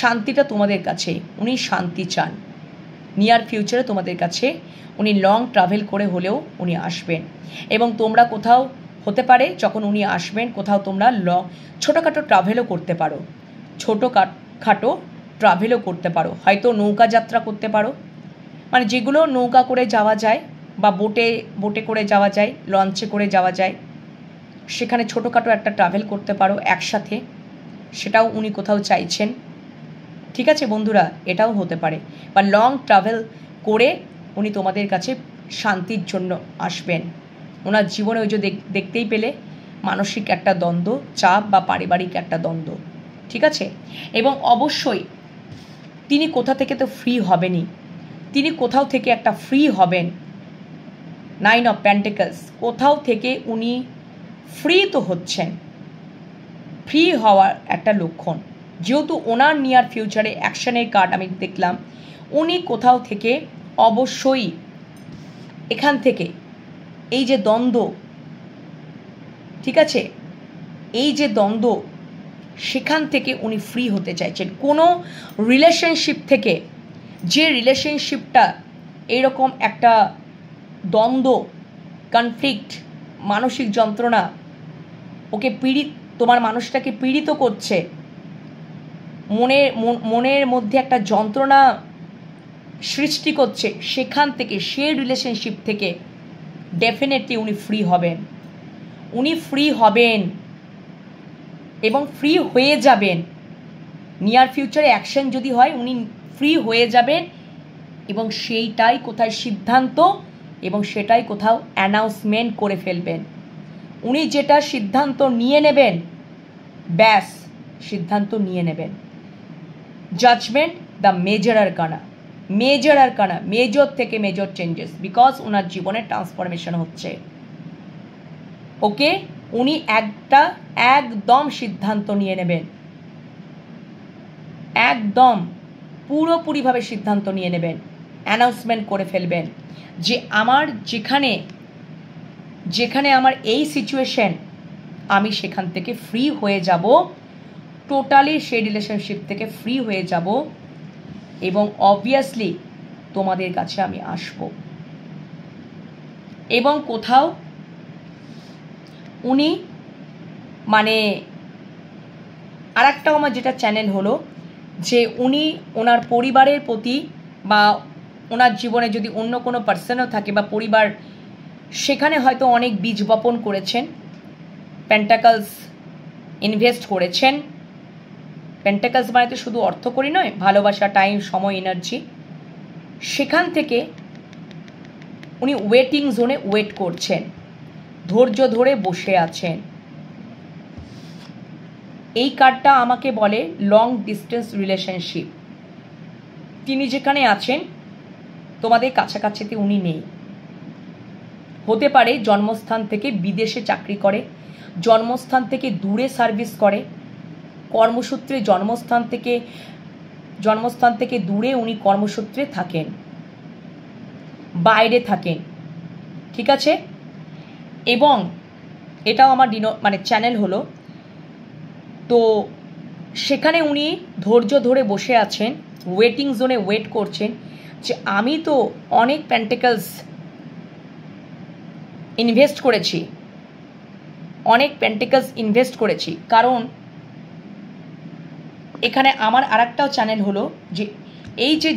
শান্তিটা তোমাদের কাছে, উনি শান্তি চান। নিয়ার ফিউচারে তোমাদের কাছে উনি লং ট্রাভেল করে হলেও উনি আসবেন। এবং তোমরা কোথাও হতে পারে যখন উনি আসবেন, কোথাও তোমরা ছোটোখাটো ট্রাভেলও করতে পারো, ছোটোখাটো ট্রাভেলও করতে পারো, হয়তো নৌকা যাত্রা করতে পারো, মানে যেগুলো নৌকা করে যাওয়া যায় বা বোটে করে যাওয়া যায়, লঞ্চে করে যাওয়া যায়, সেখানে ছোটোখাটো একটা ট্রাভেল করতে পারো একসাথে, সেটাও উনি কোথাও চাইছেন। ঠিক আছে বন্ধুরা, এটাও হতে পারে। বা লং ট্রাভেল করে উনি তোমাদের কাছে শান্তির জন্য আসবেন। ওনার জীবনে ওই যে দেখতেই পেলে মানসিক একটা দ্বন্দ্ব, চাপ বা পারিবারিক একটা দ্বন্দ্ব, ঠিক আছে। এবং অবশ্যই তিনি কোথা থেকে তো ফ্রি হবেনই, তিনি কোথাও থেকে একটা ফ্রি হবেন। 9 অফ পেন্টিকলস, কোথাও থেকে উনি ফ্রি তো হচ্ছেন, ফ্রি হওয়ার একটা লক্ষণ। যেহেতু ওনার নিয়ার ফিউচারে অ্যাকশনের কার্ড আমি দেখলাম, উনি কোথাও থেকে অবশ্যই এখান থেকে এই যে দ্বন্দ্ব, ঠিক আছে, এই যে দ্বন্দ্ব, সেখান থেকে উনি ফ্রি হতে চাইছেন। কোনো রিলেশনশিপ থেকে, যে রিলেশনশিপটা এইরকম একটা দ্বন্দ্ব, কনফ্লিক্ট, মানসিক যন্ত্রণা, ওকে তোমার মানুষটাকে পীড়িত করছে, মনের মধ্যে একটা যন্ত্রণা সৃষ্টি করছে, সেখান থেকে, সেই রিলেশনশিপ থেকে ডেফিনেটলি উনি ফ্রি হবেন। উনি ফ্রি হবেন এবং ফ্রি হয়ে যাবেন। নিয়ার ফিউচারে অ্যাকশন যদি হয়, উনি ফ্রি হয়ে যাবেন এবং সেইটাই কোথায় সিদ্ধান্ত এবং সেটাই কোথাও অ্যানাউন্সমেন্ট করে ফেলবেন। উনি যেটা সিদ্ধান্ত নিয়ে নেবেন, ব্যাস সিদ্ধান্ত নিয়ে নেবেন। Judgement, the major arcana, major থেকে মেজর চেঞ্জেস, বিকজ ওনার জীবনে ট্রান্সফরমেশন হচ্ছে। ওকে, উনি একদম সিদ্ধান্ত নিয়ে নেবেন, একদম পুরোপুরিভাবে সিদ্ধান্ত নিয়ে নেবেন, অ্যানাউন্সমেন্ট করে ফেলবেন যে আমার যেখানে আমার এই সিচুয়েশন, আমি সেখান থেকে ফ্রি হয়ে যাব, টোটালি সেই রিলেশনশিপ থেকে ফ্রি হয়ে যাব এবং অবভিয়াসলি তোমাদের কাছে আমি আসব। এবং কোথাও উনি মানে আরেকটাও আমার যেটা চ্যানেল হলো যে উনি ওনার পরিবারের প্রতি বা ওনার জীবনে যদি অন্য কোনো পার্সনও থাকে বা পরিবার, সেখানে হয়তো অনেক বীজ বপন করেছেন, পেন্টাকলস ইনভেস্ট করেছেন। পেন্টাকলস মানে তো শুধু অর্থ করি নয়, ভালোবাসা, টাইম, সময়, এনার্জি। সেখান থেকে উনি ওয়েটিং জোনে ওয়েট করছেন, ধৈর্য ধরে বসে আছেন। এই কার্ডটা আমাকে বলে লং ডিস্টেন্স রিলেশনশিপ। তিনি যেখানে আছেন তোমাদের কাছাকাছিতে উনি নেই। হতে পারে জন্মস্থান থেকে বিদেশে চাকরি করে, জন্মস্থান থেকে দূরে সার্ভিস করে, কর্মসূত্রে জন্মস্থান থেকে দূরে উনি কর্মসূত্রে থাকেন, বাইরে থাকেন, ঠিক আছে। এবং এটাও আমার চ্যানেল হলো, তো সেখানে উনি ধৈর্য ধরে বসে আছেন, ওয়েটিং জোনে ওয়েট করছেন যে আমি তো অনেক পেন্টিকলস ইনভেস্ট করেছি, কারণ এখানে আমার আরেকটাও চ্যানেল হলো যে এই যে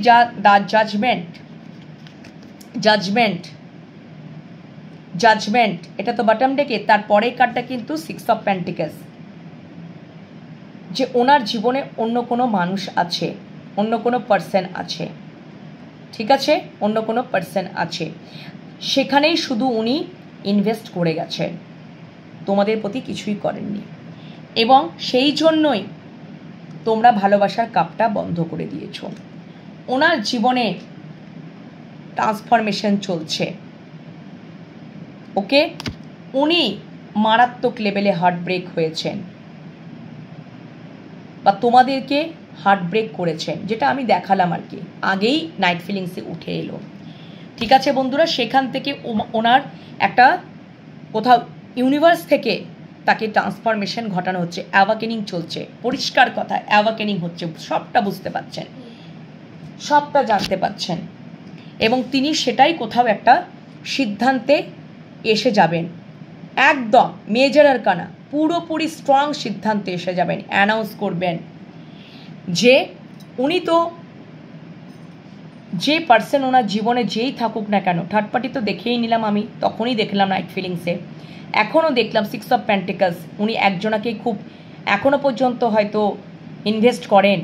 জাজমেন্ট, এটা তো বটম ডেকে, তারপরের কার্ডটা কিন্তু 6 অফ পেন্টিকলস, যে ওনার জীবনে অন্য কোনো মানুষ আছে, অন্য কোনো পার্সন আছে, ঠিক আছে, অন্য কোনো পার্সন আছে, সেখানেই শুধু উনি ইনভেস্ট করে গেছেন, তোমাদের প্রতি কিছুই করেননি। এবং সেই জন্যই তোমরা ভালোবাসার কাপটা বন্ধ করে দিয়েছ। ওনার জীবনে ট্রান্সফরমেশন চলছে। ওকে, উনি মারাত্মক লেভেলে হার্ট ব্রেক হয়েছেন বা তোমাদেরকে হার্ট ব্রেক করেছেন, যেটা আমি দেখালাম আর কি, আগেই নাইট ফিলিংসে উঠে এলো, ঠিক আছে বন্ধুরা। সেখান থেকে ওনার একটা কোথাও ইউনিভার্স থেকে তাকে ট্রান্সফরমেশন ঘটানো হচ্ছে, অ্যাওয়াকেনিং চলছে, পরিষ্কার কথা, অ্যাওয়াকেনিং হচ্ছে, সবটা বুঝতে পারছেন, সবটা জানতে পারছেন এবং তিনি সেটাই কোথাও একটা সিদ্ধান্তে এসে যাবেন, একদম মেজর আরকানা, পুরোপুরি স্ট্রং সিদ্ধান্তে এসে যাবেন, অ্যানাউন্স করবেন যে উনি তো যে পার্সন ওনার জীবনে যেই থাকুক না কেন, থার্ড পার্টি তো দেখেই নিলাম আমি, তখনই দেখলাম নাইট ফিলিংসে, এখনও দেখলাম 6 অফ পেন্টিকলস, উনি একজনাকেই খুব এখনও পর্যন্ত হয়তো ইনভেস্ট করেন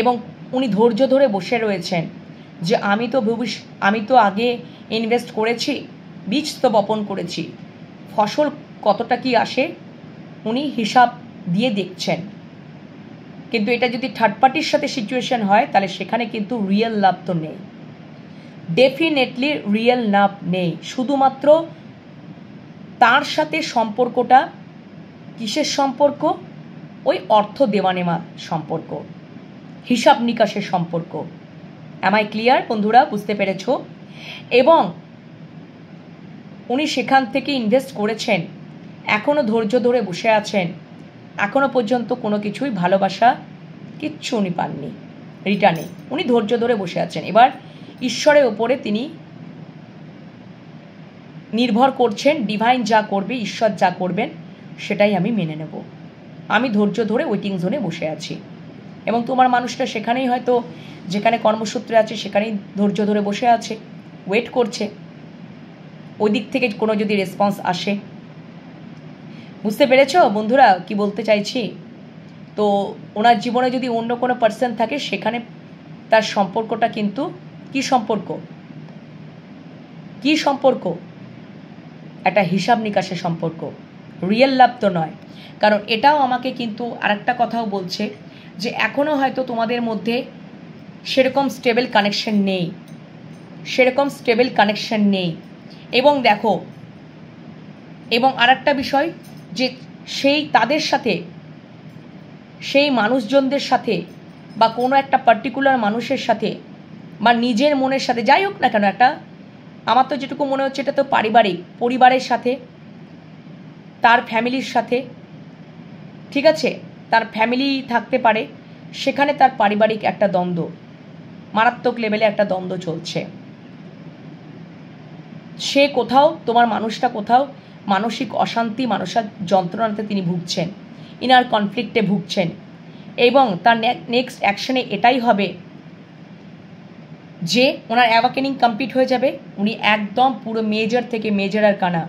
এবং উনি ধৈর্য ধরে বসে রয়েছেন যে আমি তো আগে ইনভেস্ট করেছি, বীজ তো বপন করেছি, ফসল কতটা কি আসে উনি হিসাব দিয়ে দেখছেন। কিন্তু এটা যদি থার্ড পার্টির সাথে সিচুয়েশন হয় তাহলে সেখানে কিন্তু রিয়েল লাভ তো নেই, ডেফিনেটলি রিয়েল লাভ নেই। শুধুমাত্র তার সাথে সম্পর্কটা কিসের সম্পর্ক? ওই অর্থ দেওয়া নেওয়া সম্পর্ক, হিসাব নিকাশের সম্পর্ক। আমায় ক্লিয়ার বন্ধুরা? বুঝতে পেরেছ? এবং উনি সেখান থেকে ইনভেস্ট করেছেন, এখনও ধৈর্য ধরে বসে আছেন, এখনও পর্যন্ত কোনো কিছুই ভালোবাসা কিচ্ছু উনি পাননি রিটার্নে, উনি ধৈর্য ধরে বসে আছেন। এবার ঈশ্বরের ওপরে তিনি নির্ভর করছেন, ডিভাইন যা করবে, ঈশ্বর যা করবেন সেটাই আমি মেনে নেব। আমি ধৈর্য ধরে ওয়েটিং জোনে বসে আছি। এবং তোমার মানুষটা সেখানেই হয়তো যেখানে কর্মসূত্রে আছে সেখানেই ধৈর্য ধরে বসে আছে, ওয়েট করছে ওই দিক থেকে কোনো যদি রেসপন্স আসে। বুঝতে পেরেছ বন্ধুরা কি বলতে চাইছি? তো ওনার জীবনে যদি অন্য কোনো পার্সন থাকে সেখানে তার সম্পর্কটা কিন্তু কি সম্পর্ক? কি সম্পর্ক? একটা হিসাব নিকাশের সম্পর্ক, রিয়েল লাভ তো নয়। কারণ এটাও আমাকে কিন্তু আরেকটা কথাও বলছে যে এখনও হয়তো তোমাদের মধ্যে সেরকম স্টেবল কানেকশন নেই। এবং দেখো, এবং আরেকটা বিষয় যে তাদের সাথে, সেই মানুষজনদের সাথে বা কোনো একটা পার্টিকুলার মানুষের সাথে বা নিজের মনের সাথে, যাই হোক না কেন, একটা আমার তো যেটুকু মনে হচ্ছে এটা তো পরিবারের সাথে, তার ফ্যামিলির সাথে, ঠিক আছে, তার ফ্যামিলি থাকতে পারে, সেখানে তার পারিবারিক একটা দ্বন্দ্ব, মারাত্মক লেভেলে একটা দ্বন্দ্ব চলছে। সে কোথাও, তোমার মানুষটা কোথাও মানসিক অশান্তি, মানসিক যন্ত্রণাতে তিনি ভুগছেন, ইনার কনফ্লিক্টে ভুগছেন। এবং তার নেক্সট অ্যাকশনে এটাই হবে যে ওনার অ্যাওয়াকেনিং কমপ্লিট হয়ে যাবে, উনি একদম পুরো মেজর থেকে মেজর আর কানা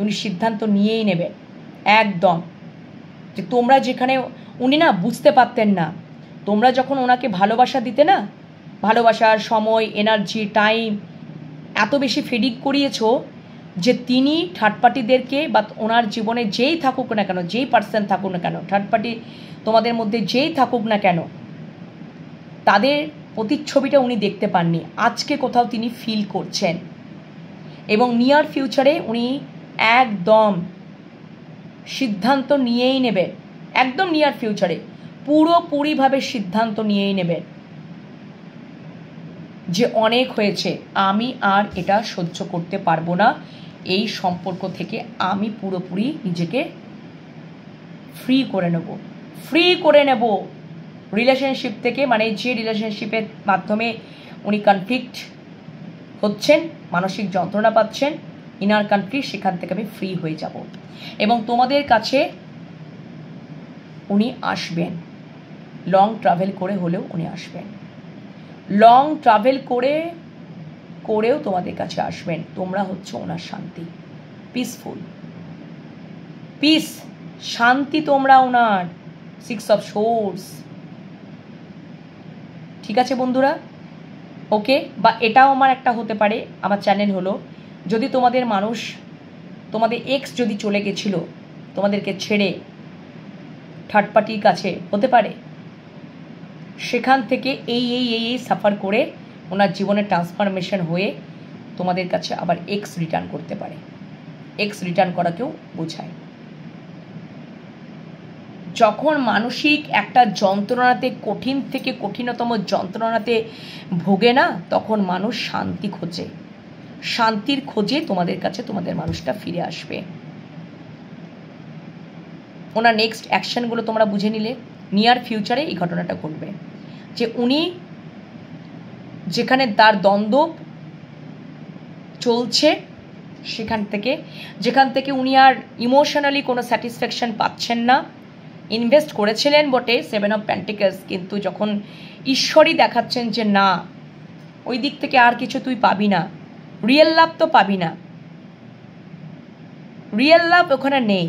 উনি সিদ্ধান্ত নিয়েই নেবেন একদম। যে তোমরা যেখানে, উনি না বুঝতে পারতেন না, তোমরা যখন ওনাকে ভালোবাসা দিতে না, ভালোবাসার সময়, এনার্জি, টাইম এত বেশি ফিডিং করিয়েছো যে তিনি থার্ড পার্টিদেরকে বা ওনার জীবনে যেই থাকুক না কেন, যেই পার্সন থাকুক না কেন, থার্ড পার্টি তোমাদের মধ্যে যেই থাকুক না কেন, তাদের প্রতিচ্ছবিটা উনি দেখতে পাননি। আজকে কোথাও তিনি ফিল করছেন এবং নিয়ার ফিউচারে উনি একদম সিদ্ধান্ত নিয়েই নেবেন, একদম নিয়ার ফিউচারে পুরোপুরিভাবে সিদ্ধান্ত নিয়েই নেবেন যে অনেক হয়েছে, আমি আর এটা সহ্য করতে পারবো না, এই সম্পর্ক থেকে আমি পুরোপুরি নিজেকে ফ্রি করে নেব রিলেশনশিপ থেকে। মানে যে রিলেশনশিপের মাধ্যমে উনি কনফ্লিক্ট হচ্ছেন, মানসিক যন্ত্রণা পাচ্ছেন, ইনার কনফ্লিক্ট, সেখান থেকে আমি ফ্রি হয়ে যাব। এবং তোমাদের কাছে উনি আসবেন, লং ট্রাভেল করে হলেও উনি আসবেন, লং ট্রাভেল করেও তোমাদের কাছে আসবেন। তোমরা হচ্ছে ওনার শান্তি, পিস, শান্তি তোমরা ওনার, 6 অফ সোর্স। ঠিক আছে বন্ধুরা? ওকে। বা এটাও আমার একটা হতে পারে, আমার চ্যানেল হলো, যদি তোমাদের মানুষ, তোমাদের এক্স যদি চলে গেছিল তোমাদেরকে ছেড়ে থার্ড পার্টির কাছে, হতে পারে সেখান থেকে এই সাফার করে ওনার জীবনে ট্রান্সফরমেশন হয়ে তোমাদের কাছে আবার এক্স রিটার্ন করতে পারে। এক্স রিটার্ন করাকেও বোঝায়। যখন মানসিক একটা যন্ত্রণাতে, কঠিন থেকে কঠিনতম যন্ত্রণাতে ভোগে না, তখন মানুষ শান্তি খোঁজে, শান্তির খোঁজে তোমাদের কাছে তোমাদের মানুষটা ফিরে আসবে। ওনার নেক্সট অ্যাকশনগুলো তোমরা বুঝে নিলে, নিয়ার ফিউচারে এই ঘটনাটা ঘটবে যে উনি যেখানে তার দ্বন্দ্ব চলছে, যেখান থেকে উনি আর ইমোশনালি কোনো স্যাটিসফ্যাকশন পাচ্ছেন না, ইনভেস্ট করেছিলেন বটে 7 অফ পেন্টিকলস, কিন্তু যখন ঈশ্বরই দেখাচ্ছেন যে না, ওই দিক থেকে আর কিছু তুই পাবি না, রিয়েল লাভ তো পাবি না, রিয়েল লাভ ওখানে নেই,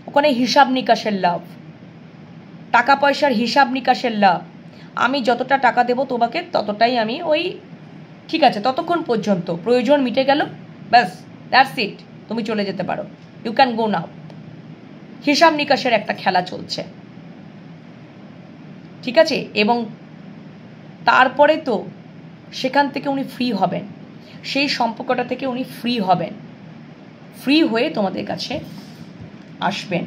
ওখানে হিসাব নিকাশের লাভ, টাকা পয়সার হিসাব নিকাশের লাভ, আমি যতটা টাকা দেবো তোমাকে ততটাই আমি ওই ঠিক আছে ততক্ষণ পর্যন্ত, প্রয়োজন মিটে গেল, ব্যাস, দ্যাটস ইট, তুমি চলে যেতে পারো, ইউ ক্যান গো নাও। হিসাব নিকাশের একটা খেলা চলছে, ঠিক আছে। এবং তারপরে তো সেখান থেকে উনি ফ্রি হবেন, সেই সম্পর্কটা থেকে উনি ফ্রি হবেন, ফ্রি হয়ে তোমাদের কাছে আসবেন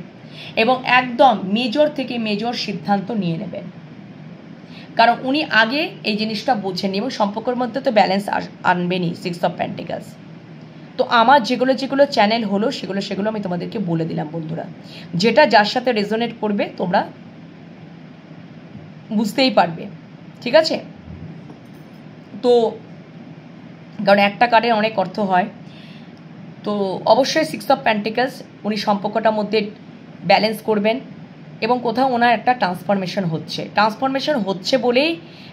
এবং একদম মেজর থেকে মেজর সিদ্ধান্ত নিয়ে নেবেন। কারণ উনি আগে এই জিনিসটা বোঝেননি এবং সম্পর্কের মধ্যে তো ব্যালেন্স আনবেনই, 6 অফ পেন্টিকলস। তো আমার যেগুলো যেগুলো চ্যানেল হলো সেগুলো আমি তোমাদেরকে বলে দিলাম বন্ধুরা, যেটা যার সাথে রেজোনেট করবে তোমরা বুঝতেই পারবে, ঠিক আছে। তো কারণ একটা কার্ডের অনেক অর্থ হয়, তো অবশ্যই 6 অফ পেন্টিকলস উনি সম্পর্কটার মধ্যে ব্যালেন্স করবেন এবং কোথাও ওনার একটা ট্রান্সফরমেশন হচ্ছে বলেই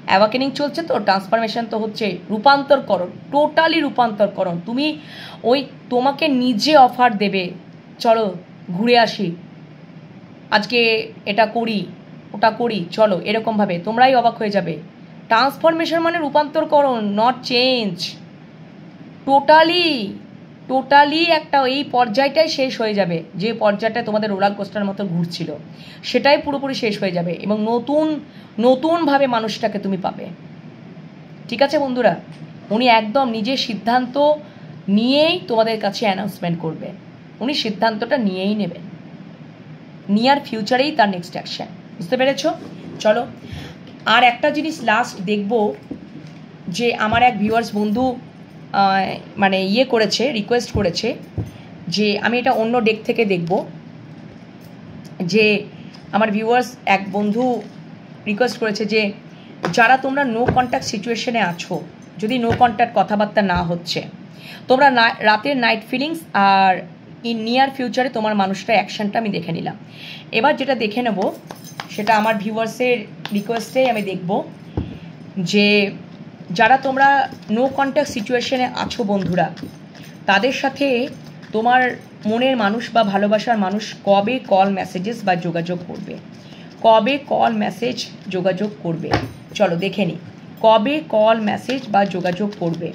অ্যাওয়াকেনিং চলছে। তো ট্রান্সফরমেশন তো হচ্ছে রূপান্তরকরণ, টোটালি রূপান্তরকরণ। তুমি ওই তোমাকে নিজে অফার দেবে, চলো ঘুরে আসি, আজকে এটা করি ওটা করি, চলো, এরকমভাবে তোমরাই অবাক হয়ে যাবে। ট্রান্সফরমেশন মানে রূপান্তরকরণ, নট চেঞ্জ। টোটালি একটা এই পর্যায়টাই শেষ হয়ে যাবে, যে পর্যায়টা তোমাদের রোলার কোস্টার মতো ঘুরছিল সেটাই পুরোপুরি শেষ হয়ে যাবে এবং নতুনভাবে মানুষটাকে তুমি পাবে, ঠিক আছে বন্ধুরা। উনি একদম নিজের সিদ্ধান্ত নিয়েই তোমাদের কাছে অ্যানাউন্সমেন্ট করবে, উনি সিদ্ধান্তটা নিয়েই নেবেন, নিয়ার ফিউচারেই তার নেক্সট অ্যাকশন, বুঝতে পেরেছ? চলো আর একটা জিনিস লাস্ট দেখব, যে আমার এক ভিউয়ার্স বন্ধু মানে করেছে, রিকোয়েস্ট করেছে যে আমি এটা অন্য ডেক থেকে দেখব। যে আমার ভিউয়ার্স এক বন্ধু রিকোয়েস্ট করেছে যে যারা তোমরা নো কন্ট্যাক্ট সিচুয়েশনে আছো, যদি নো কন্ট্যাক্ট কথাবার্তা না হচ্ছে, তোমরা রাতের নাইট ফিলিংস আর ইন নিয়ার ফিউচারে তোমার মানুষটা অ্যাকশনটা আমি দেখে নিলাম। এবার যেটা দেখে নেব সেটা আমার ভিউয়ার্সের রিকোয়েস্টেই আমি দেখব, যে যারা তোমরা নো কন্ট্যাক্ট সিচুয়েশনে আছো বন্ধুরা, তাদের সাথে তোমার মনের মানুষ বা ভালোবাসার মানুষ কবে কল মেসেজেস বা যোগাযোগ করবে, কবে কল মেসেজ যোগাযোগ করবে, চলো দেখে নিই। কবে কল মেসেজ বা যোগাযোগ করবে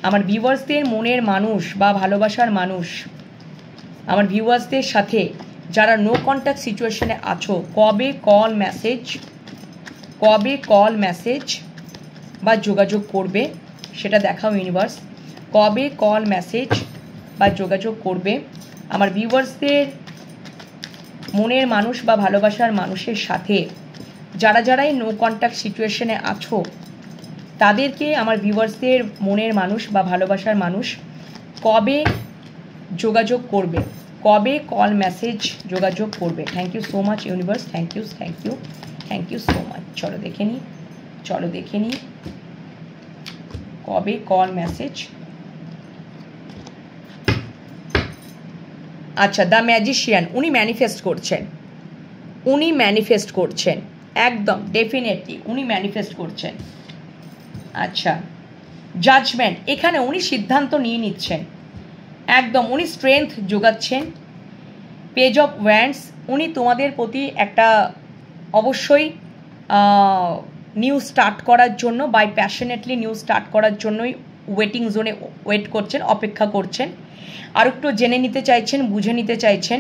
আমার ভিউয়ার্সদের মনের মানুষ বা ভালোবাসার মানুষ, আমার ভিউয়ার্সদের সাথে যারা নো কন্ট্যাক্ট সিচুয়েশনে আছো, কবে কল মেসেজ বা যোগাযোগ করবে সেটা দেখাও ইউনিভার্স। কবে কল মেসেজ বা যোগাযোগ করবে আমার ভিউয়ার্সদের মনের মানুষ বা ভালোবাসার মানুষের সাথে, যারাই নো কন্ট্যাক্ট সিচুয়েশনে আছো তাদেরকে আমার ভিউয়ার্সদের মনের মানুষ বা ভালোবাসার মানুষ কবে যোগাযোগ করবে, কবে কল মেসেজ যোগাযোগ করবে। Thank you so much universe, thank you so much. চলো দেখে নিই কবে কল মেসেজ। আচ্ছা, দ্য ম্যাজিশিয়ান, উনি ম্যানিফেস্ট করছেন, একদম ডেফিনেটলি উনি ম্যানিফেস্ট করছেন। আচ্ছা, জাজমেন্ট, এখানে উনি সিদ্ধান্ত নিয়ে নিচ্ছেন, একদম উনি স্ট্রেংথ যোগাচ্ছেন। পেজ অফ ওয়ান্ডস, উনি তোমাদের প্রতি একটা অবশ্যই নিউ স্টার্ট করার জন্য বাই প্যাশনেটলি নিউ স্টার্ট করার জন্যই ওয়েটিং জোনে ওয়েট করছেন, অপেক্ষা করছেন, আর একটু জেনে নিতে চাইছেন, বুঝে নিতে চাইছেন,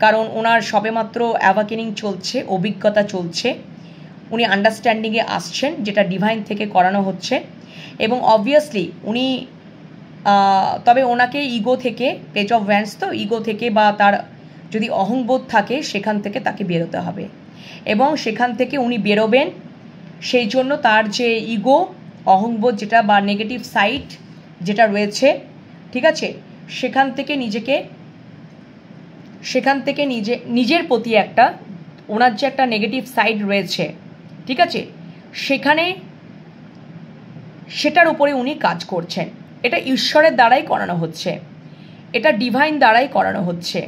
কারণ ওনার সবেমাত্র অ্যাওয়াকেনিং চলছে, অভিজ্ঞতা চলছে, উনি আন্ডারস্ট্যান্ডিংয়ে আসছেন, যেটা ডিভাইন থেকে করানো হচ্ছে। এবং অবভিয়াসলি উনি তবে ওনাকে ইগো থেকে, পেজ অফ ওয়ান্ডস তো ইগো থেকে বা তার যদি অহংবোধ থাকে সেখান থেকে তাকে বেরোতে হবে এবং সেখান থেকে উনি বেরোবেন। সেই জন্য তার যে ইগো, অহংবোধ যেটা বা নেগেটিভ সাইড যেটা রয়েছে, ঠিক আছে, সেখান থেকে নিজের প্রতি একটা ওনার যে একটা নেগেটিভ সাইড রয়েছে, ঠিক আছে, সেটার উপরে উনি কাজ করছেন। এটা ঈশ্বরের দ্বারাই করানো হচ্ছে, এটা ডিভাইন দ্বারাই করানো হচ্ছে,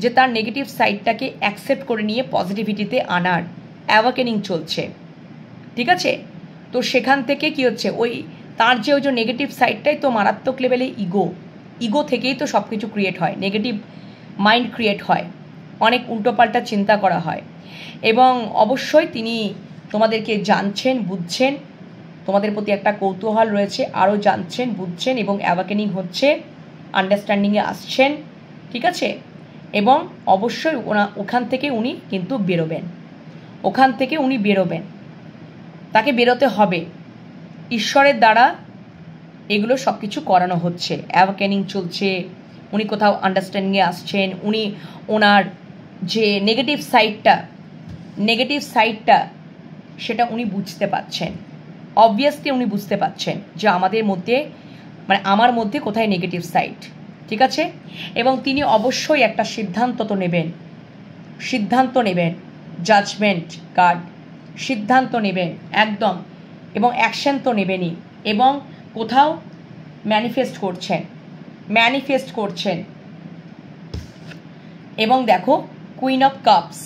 যে তার নেগেটিভ সাইডটাকে অ্যাকসেপ্ট করে নিয়ে পজিটিভিটিতে আনার অ্যাওয়াকেনিং চলছে, ঠিক আছে। তো সেখান থেকে কি হচ্ছে, তার যে নেগেটিভ সাইডটাই তো মারাত্মক লেভেলে ইগো থেকেই তো সব কিছু ক্রিয়েট হয়, নেগেটিভ মাইন্ড ক্রিয়েট হয়, অনেক উল্টোপাল্টা চিন্তা করা হয় এবং অবশ্যই তিনি তোমাদেরকে জানছেন, বুঝছেন, তোমাদের প্রতি একটা কৌতূহল রয়েছে, আরও জানছেন, বুঝছেন এবং অ্যাওয়াকেনিং হচ্ছে, আন্ডারস্ট্যান্ডিংয়ে আসছেন, ঠিক আছে? এবং অবশ্যই ওখান থেকে উনি কিন্তু বেরোবেন, ওখান থেকে উনি বেরোবেন, তাকে বেরোতে হবে। ঈশ্বরের দ্বারা এগুলো সব কিছু করানো হচ্ছে, অ্যাওয়াকেনিং চলছে, উনি কোথাও আন্ডারস্ট্যান্ডিংয়ে আসছেন, উনি ওনার যে নেগেটিভ সাইডটা সেটা উনি বুঝতে পারছেন। অবভিয়াসলি উনি বুঝতে পারছেন যে আমাদের মধ্যে, মানে আমার মধ্যে কোথায় নেগেটিভ সাইড, ঠিক আছে? এবং তিনি অবশ্যই একটা সিদ্ধান্ত জাজমেন্ট কার্ড, সিদ্ধান্ত নেবেন একদম, এবং অ্যাকশন তো নেবেনই, এবং কোথাও ম্যানিফেস্ট করছেন। এবং দেখো কুইন অফ কাপস,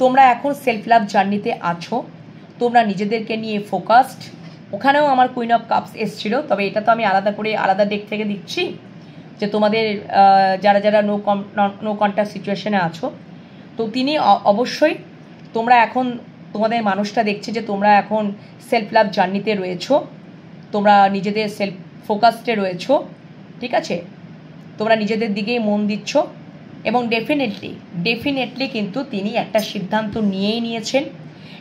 তোমরা এখন সেলফ লাভ জার্নিতে আছো, তোমরা নিজেদেরকে নিয়ে ফোকাসড। ওখানেও আমার কুইন অফ কাপস এসছিল, তবে এটা তো আমি আলাদা ডেক থেকে দিচ্ছি, যে তোমাদের যারা নো কন্ট্যাক্ট সিচুয়েশনে আছো, তো তিনি অবশ্যই তোমরা এখন, তোমাদের মানুষটা দেখছে যে তোমরা এখন সেলফ লাভ জার্নিতে রয়েছো, তোমরা নিজেদের সেলফ ফোকাসডে রয়েছো, ঠিক আছে? তোমরা নিজেদের দিকেই মন দিচ্ছ, এবং ডেফিনেটলি কিন্তু তিনি একটা সিদ্ধান্ত নিয়েছেন,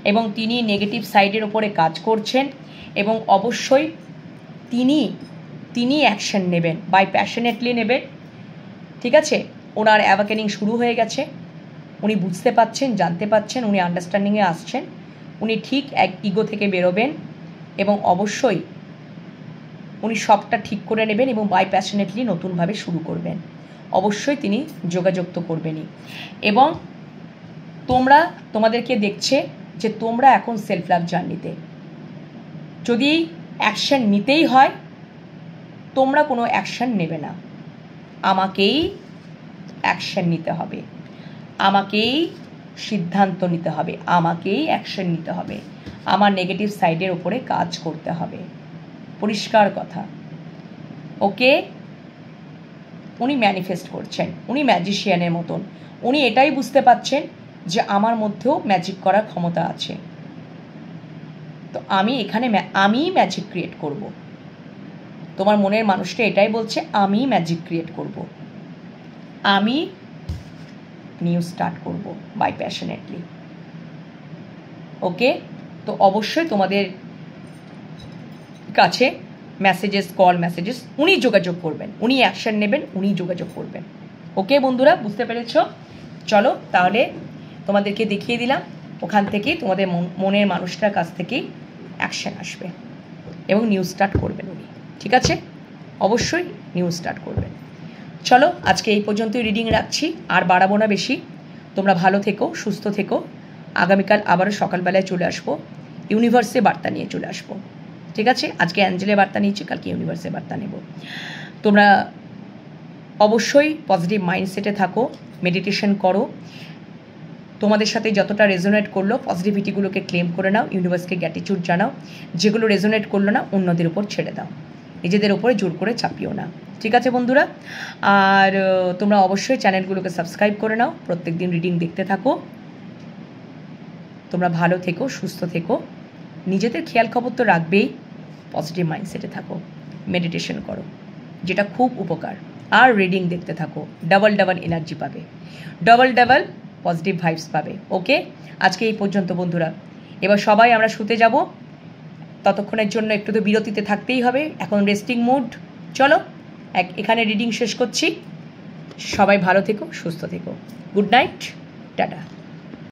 এবং তিনি নেগেটিভ সাইডের ওপরে কাজ করছেন, এবং অবশ্যই তিনি অ্যাকশন নেবেন, বাই প্যাশনেটলি নেবেন, ঠিক আছে? ওনার অ্যাওয়াকেনিং শুরু হয়ে গেছে, উনি বুঝতে পাচ্ছেন, জানতে পাচ্ছেন, উনি আন্ডারস্ট্যান্ডিংয়ে আসছেন, উনি ঠিক এক ইগো থেকে বেরোবেন, এবং অবশ্যই উনি সবটা ঠিক করে নেবেন, এবং বাই প্যাশনেটলি নতুনভাবে শুরু করবেন। অবশ্যই তিনি যোগাযোগ তো করবেনই, এবং তোমাদেরকে দেখছে যে তোমরা এখন সেলফ লাভ জার্নিতে, যদি অ্যাকশন নিতেই হয় তোমরা কোনো অ্যাকশন নেবে না, আমাকেই অ্যাকশন নিতে হবে, আমাকেই সিদ্ধান্ত নিতে হবে, আমাকেই অ্যাকশন নিতে হবে, আমার নেগেটিভ সাইডের ওপরে কাজ করতে হবে, পরিষ্কার কথা। ওকে, উনি ম্যানিফেস্ট করছেন, উনি ম্যাজিশিয়ানের মতন, উনি এটাই বুঝতে পাচ্ছেন যে আমার মধ্যেও ম্যাজিক করার ক্ষমতা আছে, তো আমি ম্যাজিক ক্রিয়েট করব। তোমার মনের মানুষটা এটাই বলছে, আমি ম্যাজিক ক্রিয়েট করব, আমি নিউ স্টার্ট করব বাই প্যাশনেটলি। ওকে, তো অবশ্যই তোমাদের কাছে কল মেসেজেস উনি যোগাযোগ করবেন, উনি অ্যাকশন নেবেন, উনি যোগাযোগ করবেন। ওকে বন্ধুরা, বুঝতে পেরেছ? চলো তাহলে তোমাদেরকে দেখিয়ে দিলাম, ওখান থেকেই তোমাদের মনের মানুষটার কাছ থেকেই অ্যাকশন আসবে, এবং নিউ স্টার্ট করবেন উনি, ঠিক আছে? অবশ্যই নিউ স্টার্ট করবেন। চলো আজকে এই পর্যন্তই রিডিং রাখছি, আর বাড়াবো না বেশি। তোমরা ভালো থেকো, সুস্থ থেকো। আগামীকাল আবারও সকালবেলায় চলে আসবো, ইউনিভার্সে বার্তা নিয়ে চলে আসবো, ঠিক আছে? আজকে অ্যাঞ্জেলের বার্তা নিয়েছি, কালকে ইউনিভার্সে বার্তা নেব। তোমরা অবশ্যই পজিটিভ মাইন্ডসেটে থাকো, মেডিটেশন করো, তোমাদের সাথে যতটা রেজোনেট করলো পজিটিভিটিগুলোকে ক্লেম করে নাও, ইউনিভার্সকে গ্র্যাটিটিউড জানাও, যেগুলো রেজোনেট করলো না অন্যদের উপর ছেড়ে দাও, নিজেদের উপরে জোর করে চাপিও না, ঠিক আছে বন্ধুরা? আর তোমরা অবশ্যই চ্যানেলগুলোকে সাবস্ক্রাইব করে নাও, প্রত্যেক দিন রিডিং দেখতে থাকো। তোমরা ভালো থেকো, সুস্থ থেকো, নিজেদের খেয়াল খবর তো রাখবেই, পজিটিভ মাইন্ডসেটে থাকো, মেডিটেশন করো, যেটা খুব উপকার, আর রিডিং দেখতে থাকো, ডাবল এনার্জি পাবে, ডাবল পজিটিভ ভাইবস পাবে। ওকে, আজকে এই পর্যন্ত বন্ধুরা, এবার সবাই আমরা শুতে যাব, ততক্ষণের জন্য একটু তো বিরতিতে থাকতেই হবে, এখন রেস্টিং মুড। চলো এখানে রিডিং শেষ করছি, সবাই ভালো থেকো, সুস্থ থেকো, গুড নাইট, টাটা।